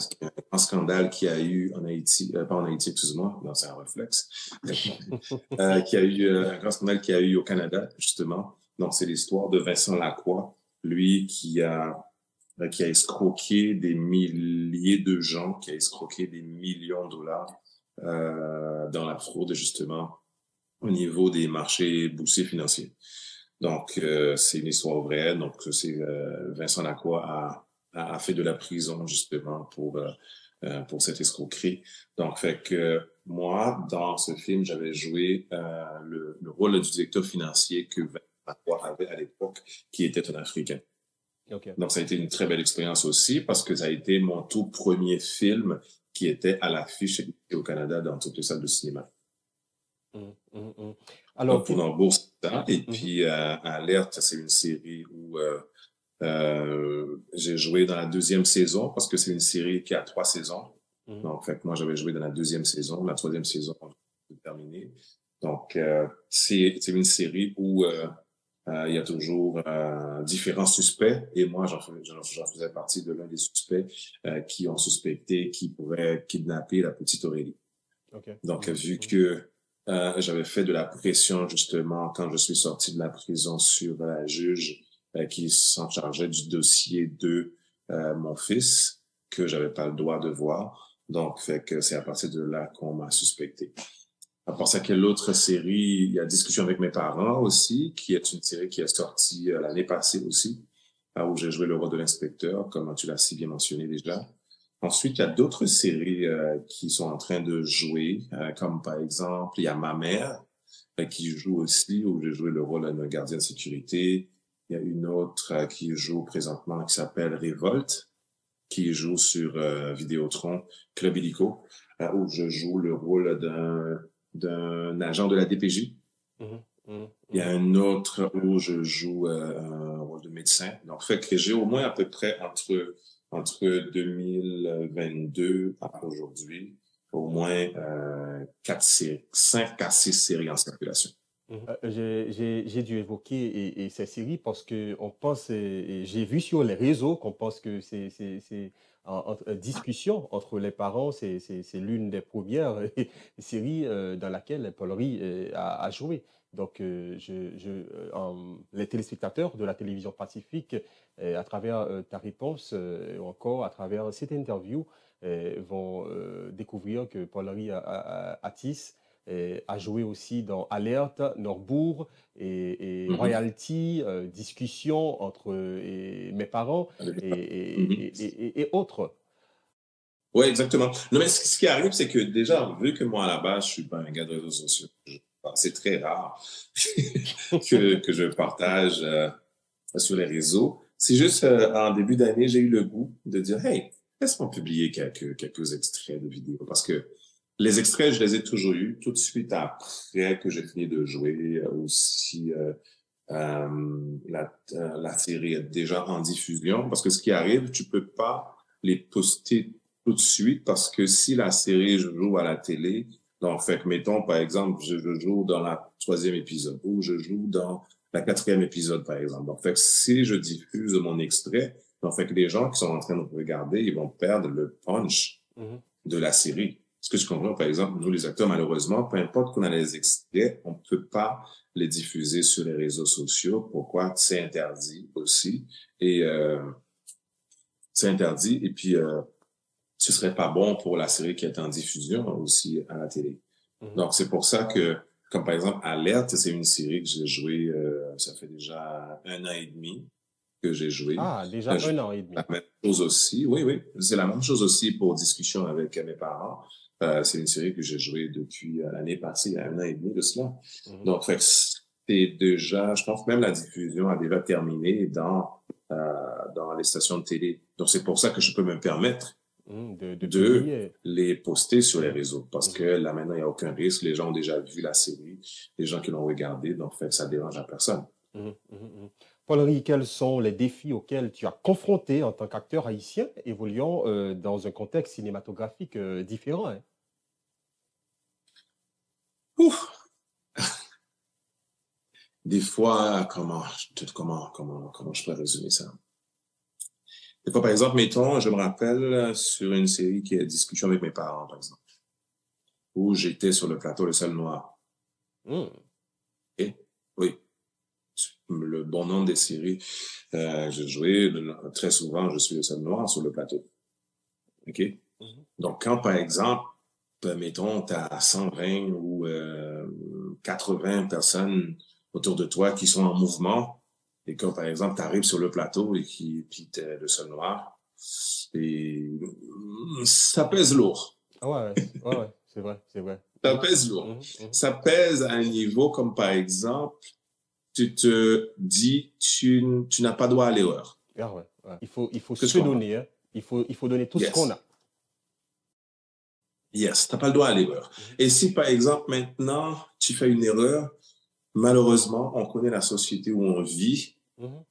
scandale qu'il y a eu en Haïti, pas en Haïti, excuse-moi, non, c'est un réflexe, qui a eu un grand scandale qu'il y a eu au Canada, justement. Donc, c'est l'histoire de Vincent Lacroix, lui qui a escroqué des milliers de gens, qui a escroqué des millions de dollars dans la fraude, justement, au niveau des marchés boursiers financiers. Donc, c'est une histoire vraie. Donc, c'est Vincent Lacroix a fait de la prison, justement, pour cette escroquerie. Donc, fait que moi, dans ce film, j'avais joué le rôle du directeur financier que Vincent Lacroix avait à l'époque, qui était un Africain. Donc, ça a été une très belle expérience aussi parce que ça a été mon tout premier film qui était à l'affiche au Canada dans toutes les salles de cinéma. Alors, donc, pour Norbourg, c'est ça. Et puis, Alerte, c'est une série où j'ai joué dans la 2e saison parce que c'est une série qui a 3 saisons. Donc, fait que moi, j'avais joué dans la 2e saison. La 3e saison, on a terminé. Donc, c'est une série où il y a toujours différents suspects et moi, j'en faisais partie de l'un des suspects qui ont suspecté qui pourrait kidnapper la petite Aurélie. Donc, vu que j'avais fait de la pression justement quand je suis sorti de la prison sur la juge qui s'en chargeait du dossier de mon fils que j'avais pas le droit de voir. Donc, fait que c'est à partir de là qu'on m'a suspecté. À part ça, quelle autre série? Il y a Discussion avec mes parents aussi, qui est une série qui est sortie l'année passée aussi, où j'ai joué le rôle de l'inspecteur, comme tu l'as si bien mentionné déjà. Ensuite, il y a d'autres séries qui sont en train de jouer, comme par exemple, il y a Ma mère, qui joue aussi, où j'ai joué le rôle d'un gardien de sécurité. Il y a une autre qui joue présentement qui s'appelle Révolte, qui joue sur Vidéotron, Club Illico, où je joue le rôle d'un agent de la DPJ. Il y a un autre où je joue un rôle de médecin. Donc, fait que j'ai au moins à peu près entre 2022 à aujourd'hui, au moins 5 à 6 séries en circulation. J'ai dû évoquer ces séries parce que on pense, et j'ai vu sur les réseaux qu'on pense que c'est en discussion entre les parents, c'est l'une des premières séries dans laquelle Paul-Henri a joué. Donc, les téléspectateurs de la télévision Pacifique, à travers ta réponse, ou encore à travers cette interview, vont découvrir que Paul-Henri Atis a joué aussi dans Alerte, Norbourg et Royalty, discussion entre mes parents et autres. Oui, exactement. Non, mais ce qui arrive, c'est que déjà, vu que moi, à la base, je suis pas un gars de réseaux sociaux, c'est très rare que je partage sur les réseaux. C'est juste, en début d'année, j'ai eu le goût de dire, hey, laisse-moi publier quelques extraits de vidéos. Parce que les extraits, je les ai toujours eus tout de suite après que j'ai fini de jouer. Aussi, la série est déjà en diffusion. Parce que ce qui arrive, tu peux pas les poster tout de suite parce que si la série joue à la télé, donc, fait que, mettons, par exemple, je joue dans la 3e épisode ou je joue dans la 4e épisode, par exemple. Donc, fait que si je diffuse mon extrait, donc, fait que les gens qui sont en train de regarder, ils vont perdre le punch de la série. Est-ce que tu comprends? Par exemple, nous, les acteurs, malheureusement, peu importe qu'on a les extraits, on ne peut pas les diffuser sur les réseaux sociaux. Pourquoi? C'est interdit aussi. Et c'est interdit. Et puis, ce serait pas bon pour la série qui est en diffusion aussi à la télé. Donc, c'est pour ça que, comme par exemple, Alerte, c'est une série que j'ai jouée, ça fait déjà 1 an et demi que j'ai joué. Ah, déjà 1 an et demi. La même chose aussi, oui. C'est la même chose aussi pour discussion avec mes parents. C'est une série que j'ai jouée depuis l'année passée, il y a 1 an et demi de cela. Donc, fait que c'est déjà, je pense que même la diffusion a déjà terminé dans les stations de télé. Donc, c'est pour ça que je peux me permettre de les poster sur les réseaux. Parce que là, maintenant, il n'y a aucun risque. Les gens ont déjà vu la série, les gens qui l'ont regardée, donc fait que ça dérange à personne. Paul-Henri, quels sont les défis auxquels tu as confronté en tant qu'acteur haïtien évoluant dans un contexte cinématographique différent, hein? Des fois, comment je peux résumer ça? Des fois, par exemple, mettons, je me rappelle sur une série qui est discussion avec mes parents, par exemple, où j'étais sur le plateau Le Seul Noir. Et oui, le bon nombre des séries, j'ai joué très souvent, je suis Le Seul Noir sur le plateau. OK? Donc, quand, par exemple, mettons, tu as 120 ou 80 personnes autour de toi qui sont en mouvement, et quand, par exemple, tu arrives sur le plateau et puis tu es le seul noir, et ça pèse lourd. Ah ouais, c'est vrai. Ça pèse lourd. Ça pèse à un niveau comme, par exemple, tu te dis, tu n'as pas droit à l'erreur. Ah ouais. Il faut se donner, hein. Il faut donner tout ce qu'on a. Yes, tu n'as pas le droit à l'erreur. Et si, par exemple, maintenant, tu fais une erreur, malheureusement, on connaît la société où on vit.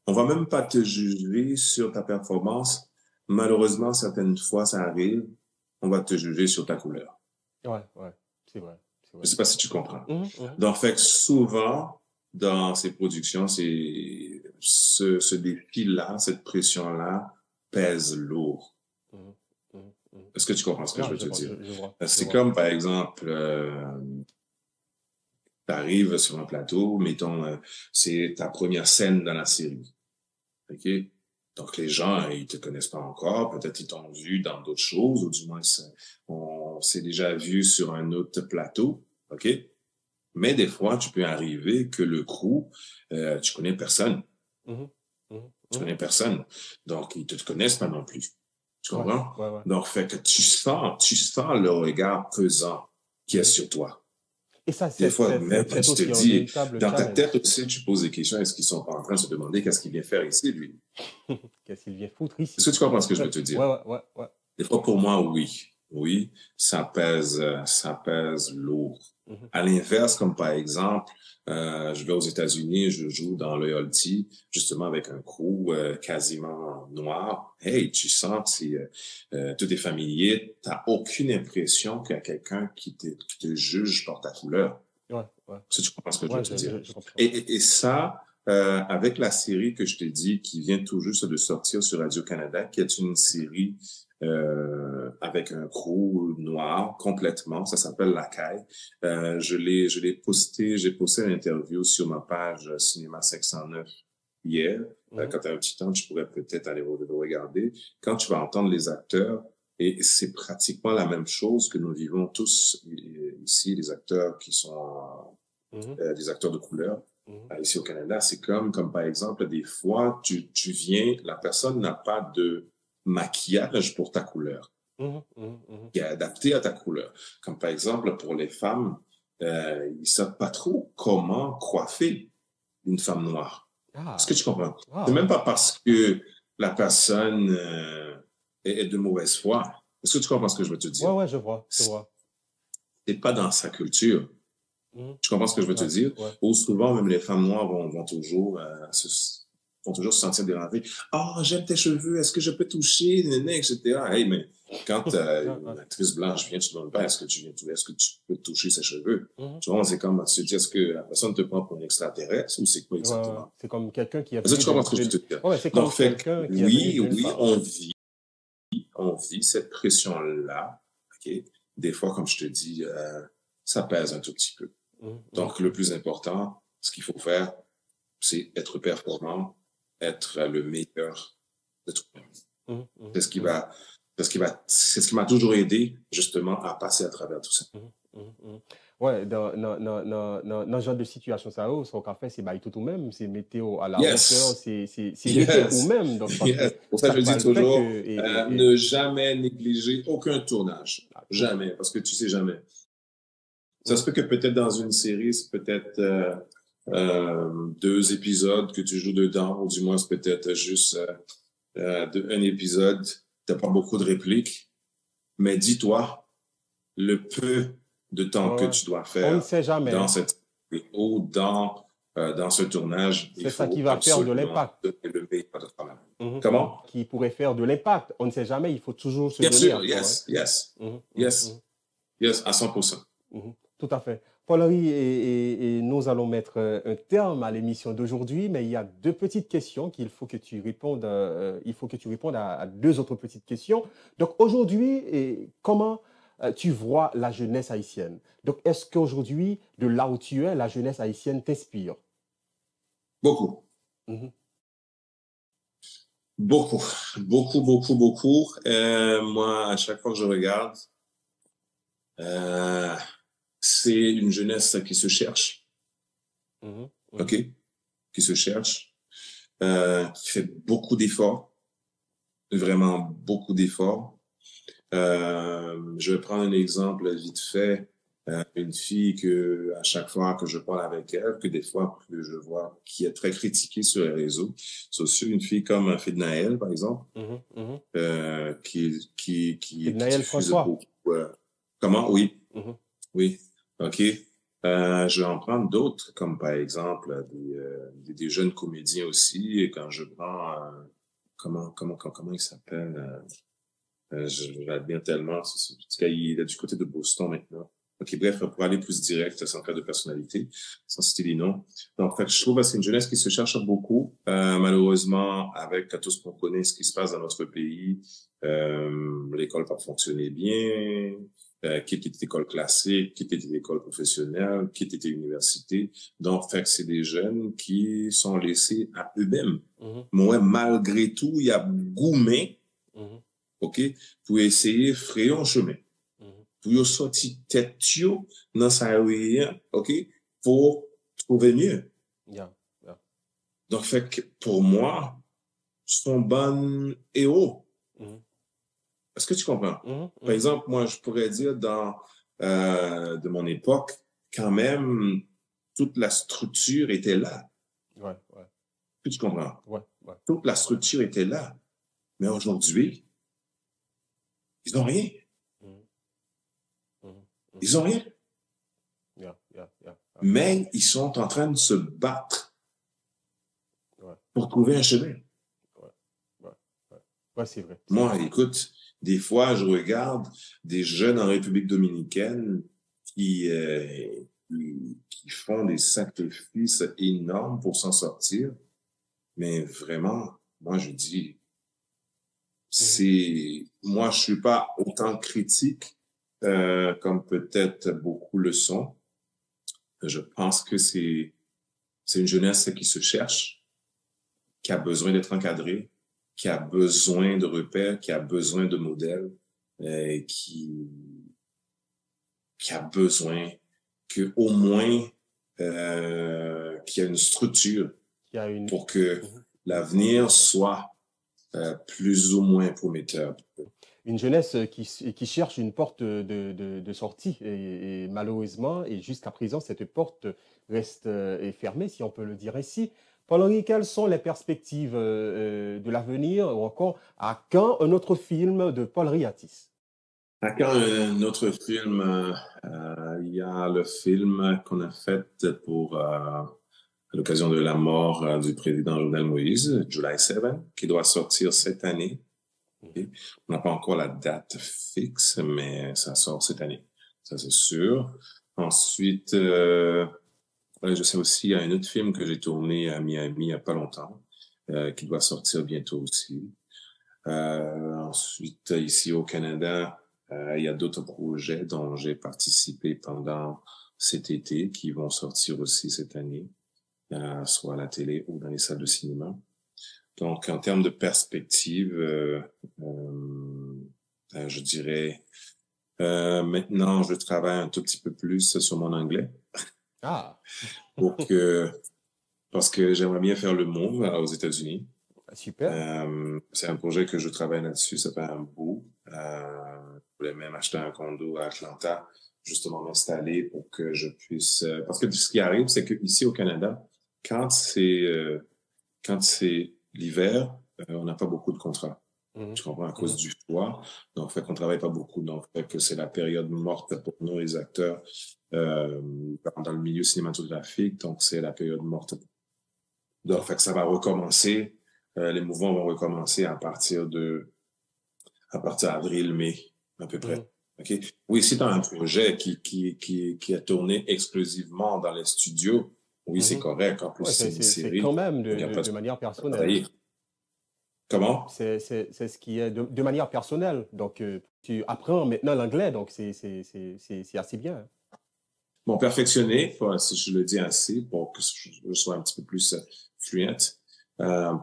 On va même pas te juger sur ta performance. Malheureusement, certaines fois, ça arrive. On va te juger sur ta couleur. Ouais, c'est vrai. Je sais pas si tu comprends. Donc, fait que souvent, dans ces productions, c'est ce défi-là, cette pression-là pèse lourd. Est-ce que tu comprends ce que je veux te dire? C'est comme, par exemple, tu arrives sur un plateau, mettons, c'est ta première scène dans la série. OK? Donc, les gens, ils te connaissent pas encore. Peut-être ils t'ont vu dans d'autres choses, ou du moins, on s'est déjà vu sur un autre plateau. OK? Mais des fois, tu peux arriver que le crew, tu connais personne. Tu connais personne. Donc, ils te connaissent pas non plus. Tu comprends? Ouais. Donc, fait que tu sens le regard pesant qui est sur toi. Et ça, Des fois, même, c'est tu te aussi un dis, véritable dans ta challenge. tête aussi, tu poses des questions. Est-ce qu'ils sont pas en train de se demander qu'est-ce qu'il vient faire ici, lui? Qu'est-ce qu'il vient foutre ici? Est-ce que tu comprends ce que je veux te dire? Ouais. Des fois, pour moi, oui. Oui, ça pèse lourd. Mhm. À l'inverse, comme par exemple, je vais aux États-Unis, je joue dans loyalty, justement avec un crew quasiment noir. Hey, tu sens que tout est familier. T'as aucune impression qu'il y a quelqu'un qui te juge par ta couleur. Ouais. Si tu comprends ce que je veux te dire. Je comprends. Et ça, avec la série que je t'ai dit, qui vient tout juste de sortir sur Radio-Canada, qui est une série avec un crew noir complètement, ça s'appelle La Caille. Je l'ai posté, j'ai posté une interview sur ma page Cinéma 509 hier. Quand tu as un petit temps, tu pourrais peut-être aller le regarder. Quand tu vas entendre les acteurs, et c'est pratiquement la même chose que nous vivons tous ici, les acteurs qui sont des acteurs de couleur. Ici au Canada, c'est comme par exemple, des fois, tu viens, la personne n'a pas de maquillage pour ta couleur, qui est adapté à ta couleur. Comme par exemple, pour les femmes, ils ne savent pas trop comment coiffer une femme noire. Est-ce que tu comprends? C'est même pas parce que la personne est de mauvaise foi. Est-ce que tu comprends ce que je veux te dire? Ouais, je vois. C'est pas dans sa culture. Tu comprends ce que je veux te dire? Ou souvent, même les femmes noires vont toujours se sentir dérangées. Ah, j'aime tes cheveux, est-ce que je peux toucher, etc. Hey, mais quand une actrice blanche vient, tu te demandes pas, est-ce que tu peux toucher ses cheveux? Tu vois, c'est comme, tu te dis, est-ce que la personne te prend pour un extraterrestre ou c'est quoi exactement? C'est comme quelqu'un qui a... Est-ce que tu comprends ce que je veux te dire? Ouais, c'est comme quelqu'un qui a... Oui, on vit cette pression-là, OK? Des fois, comme je te dis, ça pèse un tout petit peu. Donc, le plus important, ce qu'il faut faire, c'est être performant, être le meilleur de toi-même. C'est ce qui m'a toujours aidé, justement, à passer à travers tout ça. Ouais, dans ce genre de situation, ça, ce qu'on fait, c'est tout même, c'est météo à la hauteur, c'est ou même. Donc, pour ça, je dis toujours, ne jamais négliger aucun tournage. Jamais, parce que tu sais jamais. Ça se peut que peut-être dans une série, c'est peut-être 2 épisodes que tu joues dedans, ou du moins c'est peut-être juste un épisode, t'as pas beaucoup de répliques, mais dis-toi, le peu de temps que tu dois faire on ne sait jamais. dans cette ou dans ce tournage, c'est ça qui va faire de l'impact. Comment? Qui pourrait faire de l'impact. On ne sait jamais, il faut toujours se Bien donner. sûr, yes, à 100%. Tout à fait. Paul-Henri, et nous allons mettre un terme à l'émission d'aujourd'hui, mais il y a 2 petites questions qu'il faut que tu répondes. Il faut que tu répondes à 2 autres petites questions. Donc aujourd'hui, comment tu vois la jeunesse haïtienne? Donc est-ce qu'aujourd'hui, de là où tu es, la jeunesse haïtienne t'inspire? Beaucoup. Beaucoup. Moi, à chaque fois que je regarde, c'est une jeunesse qui se cherche, OK? Qui se cherche, qui fait beaucoup d'efforts, vraiment beaucoup d'efforts. Je vais prendre un exemple vite fait. Une fille que, à chaque fois que je parle avec elle, que des fois que je vois qui est très critiquée sur les réseaux sociaux, une fille comme Fidnaël, par exemple, qui diffuse beaucoup. Comment? Oui. Oui. OK. Je vais en prendre d'autres, comme par exemple des jeunes comédiens aussi. Et quand je prends comment il s'appelle? Je l'admire tellement. En tout cas, il est du côté de Boston maintenant. OK, bref, pour aller plus direct, sans faire de personnalité, sans citer les noms. Donc, je trouve que c'est une jeunesse qui se cherche beaucoup. Malheureusement, avec tout ce qu'on connaît, ce qui se passe dans notre pays, l'école va fonctionner bien. Quitte école classique, quitte école professionnelle, quitte université. Donc, fait que c'est des jeunes qui sont laissés à eux-mêmes. Moi, malgré tout, il y a gourmet, OK, pour essayer de frayer un chemin. Pour sortir tête dans sa rue, OK, pour trouver mieux. Donc, fait que pour moi, sont bons héros. Est-ce que tu comprends? Par exemple, moi, je pourrais dire de mon époque quand même, toute la structure était là. Ouais, ouais, Tu comprends? ouais, ouais. Toute la structure était là. Mais aujourd'hui, ils n'ont rien. Mhm, mhm, mhm. Ils n'ont rien. Yeah, yeah, yeah, yeah. Mais ils sont en train de se battre Ouais, pour trouver un chemin. ouais, ouais, ouais. Ouais, c'est vrai. c'est Moi, vrai. écoute, des fois, je regarde des jeunes en République dominicaine qui font des sacrifices énormes pour s'en sortir. Mais vraiment, moi, je dis, moi, je suis pas autant critique comme peut-être beaucoup le sont. Je pense que c'est une jeunesse qui se cherche, qui a besoin d'être encadrée, qui a besoin de repères, qui a besoin de modèles, qui a besoin que au moins qu'il y ait une structure Il y a une... pour que Mhm. l'avenir soit plus ou moins prometteur. Une jeunesse qui cherche une porte de sortie. Et malheureusement, et jusqu'à présent, cette porte reste est fermée, si on peut le dire ainsi. Paul-Henri, quelles sont les perspectives de l'avenir ou encore à quand un autre film de Paul Riatis? À quand un autre film? Il y a le film qu'on a fait pour à l'occasion de la mort du président Jovenel Moïse, July 7, qui doit sortir cette année. Okay. On n'a pas encore la date fixe, mais ça sort cette année. Ça, c'est sûr. Ensuite, je sais aussi, il y a un autre film que j'ai tourné à Miami il n'y a pas longtemps, qui doit sortir bientôt aussi. Ensuite, ici au Canada, il y a d'autres projets dont j'ai participé pendant cet été qui vont sortir aussi cette année, soit à la télé ou dans les salles de cinéma. Donc, en termes de perspective, je dirais, maintenant, je travaille un tout petit peu plus sur mon anglais. Ah, parce que j'aimerais bien faire le move aux États-Unis. super. C'est un projet que je travaille là-dessus, ça fait un bout. Je voulais même acheter un condo à Atlanta, justement m'installer pour que je puisse... parce que ce qui arrive, c'est qu'ici au Canada, quand c'est l'hiver, on n'a pas beaucoup de contrats. Tu comprends, à cause du froid. Donc, fait qu'on travaille pas beaucoup. Donc, fait que c'est la période morte pour nous, les acteurs, dans le milieu cinématographique. Donc, c'est la période morte. Donc, fait que ça va recommencer. Les mouvements vont recommencer à partir avril, mai, à peu près. OK? Oui, si tu as un projet qui a tourné exclusivement dans les studios, oui, c'est correct. En plus, c'est une série. C'est quand même de manière personnelle. Travailler. Comment? C'est ce qui est de manière personnelle. Donc, tu apprends maintenant l'anglais, donc c'est assez bien. Bon, perfectionner, si je le dis ainsi, pour que je sois un petit peu plus fluent,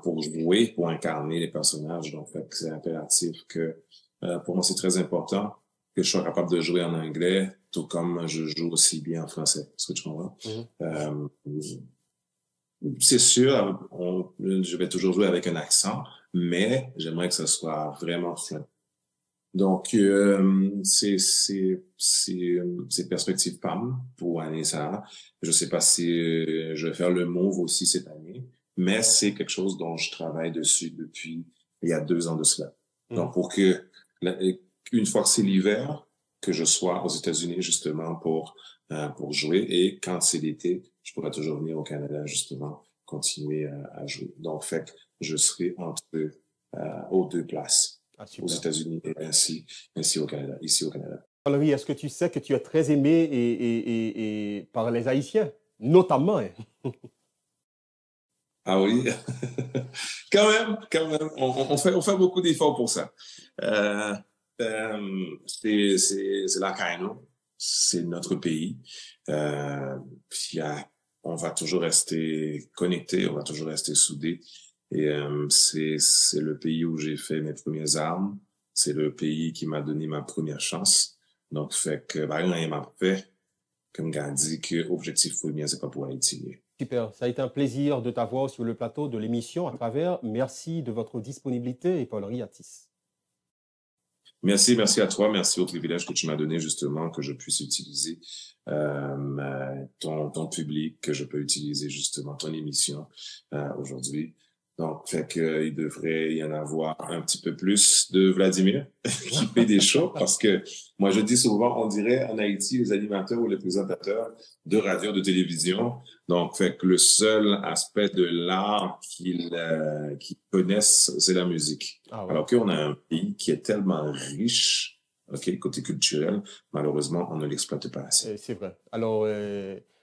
pour jouer, pour incarner les personnages. Donc, c'est impératif que, pour moi, c'est très important que je sois capable de jouer en anglais, tout comme je joue aussi bien en français. Est-ce que tu comprends? C'est sûr, je vais toujours jouer avec un accent, mais j'aimerais que ce soit vraiment fluent. Donc, c'est perspective PAM pour année ça. Je sais pas si je vais faire le move aussi cette année, mais c'est quelque chose dont je travaille dessus depuis il y a 2 ans de cela. Donc, pour que une fois que c'est l'hiver, que je sois aux États-Unis justement pour jouer, et quand c'est l'été, je pourrais toujours venir au Canada justement continuer à jouer. Donc, fait que je serai aux 2 places. Aux États-Unis et ainsi au Canada, ici au Canada. Valérie, est-ce que tu sais que tu es très aimé et par les Haïtiens, notamment? Hein? Ah oui, quand même. On fait beaucoup d'efforts pour ça. C'est la Caïno, c'est notre pays. Puis on va toujours rester connectés, on va toujours rester soudés. Et c'est le pays où j'ai fait mes premières armes. C'est le pays qui m'a donné ma première chance. Donc, fait que rien m'a fait, comme Gandhi, que objectif premier, c'est pas pour Haïti. Super, ça a été un plaisir de t'avoir sur le plateau de l'émission à travers. Merci de votre disponibilité et Paul Riatis. Merci à toi, merci au privilège que tu m'as donné justement, que je puisse utiliser ton public, que je peux utiliser justement ton émission aujourd'hui. Donc, fait que il devrait y en avoir un petit peu plus de Vladimir qui fait des shows parce que moi je dis souvent, on dirait en Haïti les animateurs ou les présentateurs de radio, de télévision. Donc, fait que le seul aspect de l'art qu'ils connaissent, c'est la musique. Ah ouais. Alors qu'on a un pays qui est tellement riche, ok, côté culturel, malheureusement, on ne l'exploite pas assez. C'est vrai. Alors,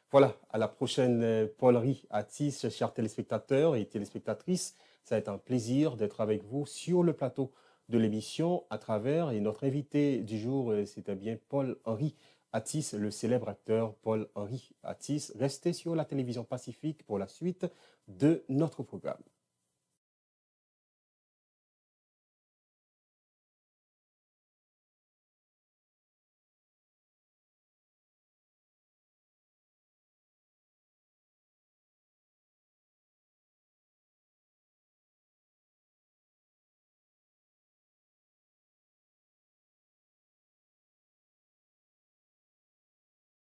voilà, à la prochaine Paul-Henri Atis, chers téléspectateurs et téléspectatrices. Ça a été un plaisir d'être avec vous sur le plateau de l'émission à travers, et notre invité du jour, c'était bien Paul-Henri Atis, le célèbre acteur Paul-Henri Atis. Restez sur la télévision Pacifique pour la suite de notre programme.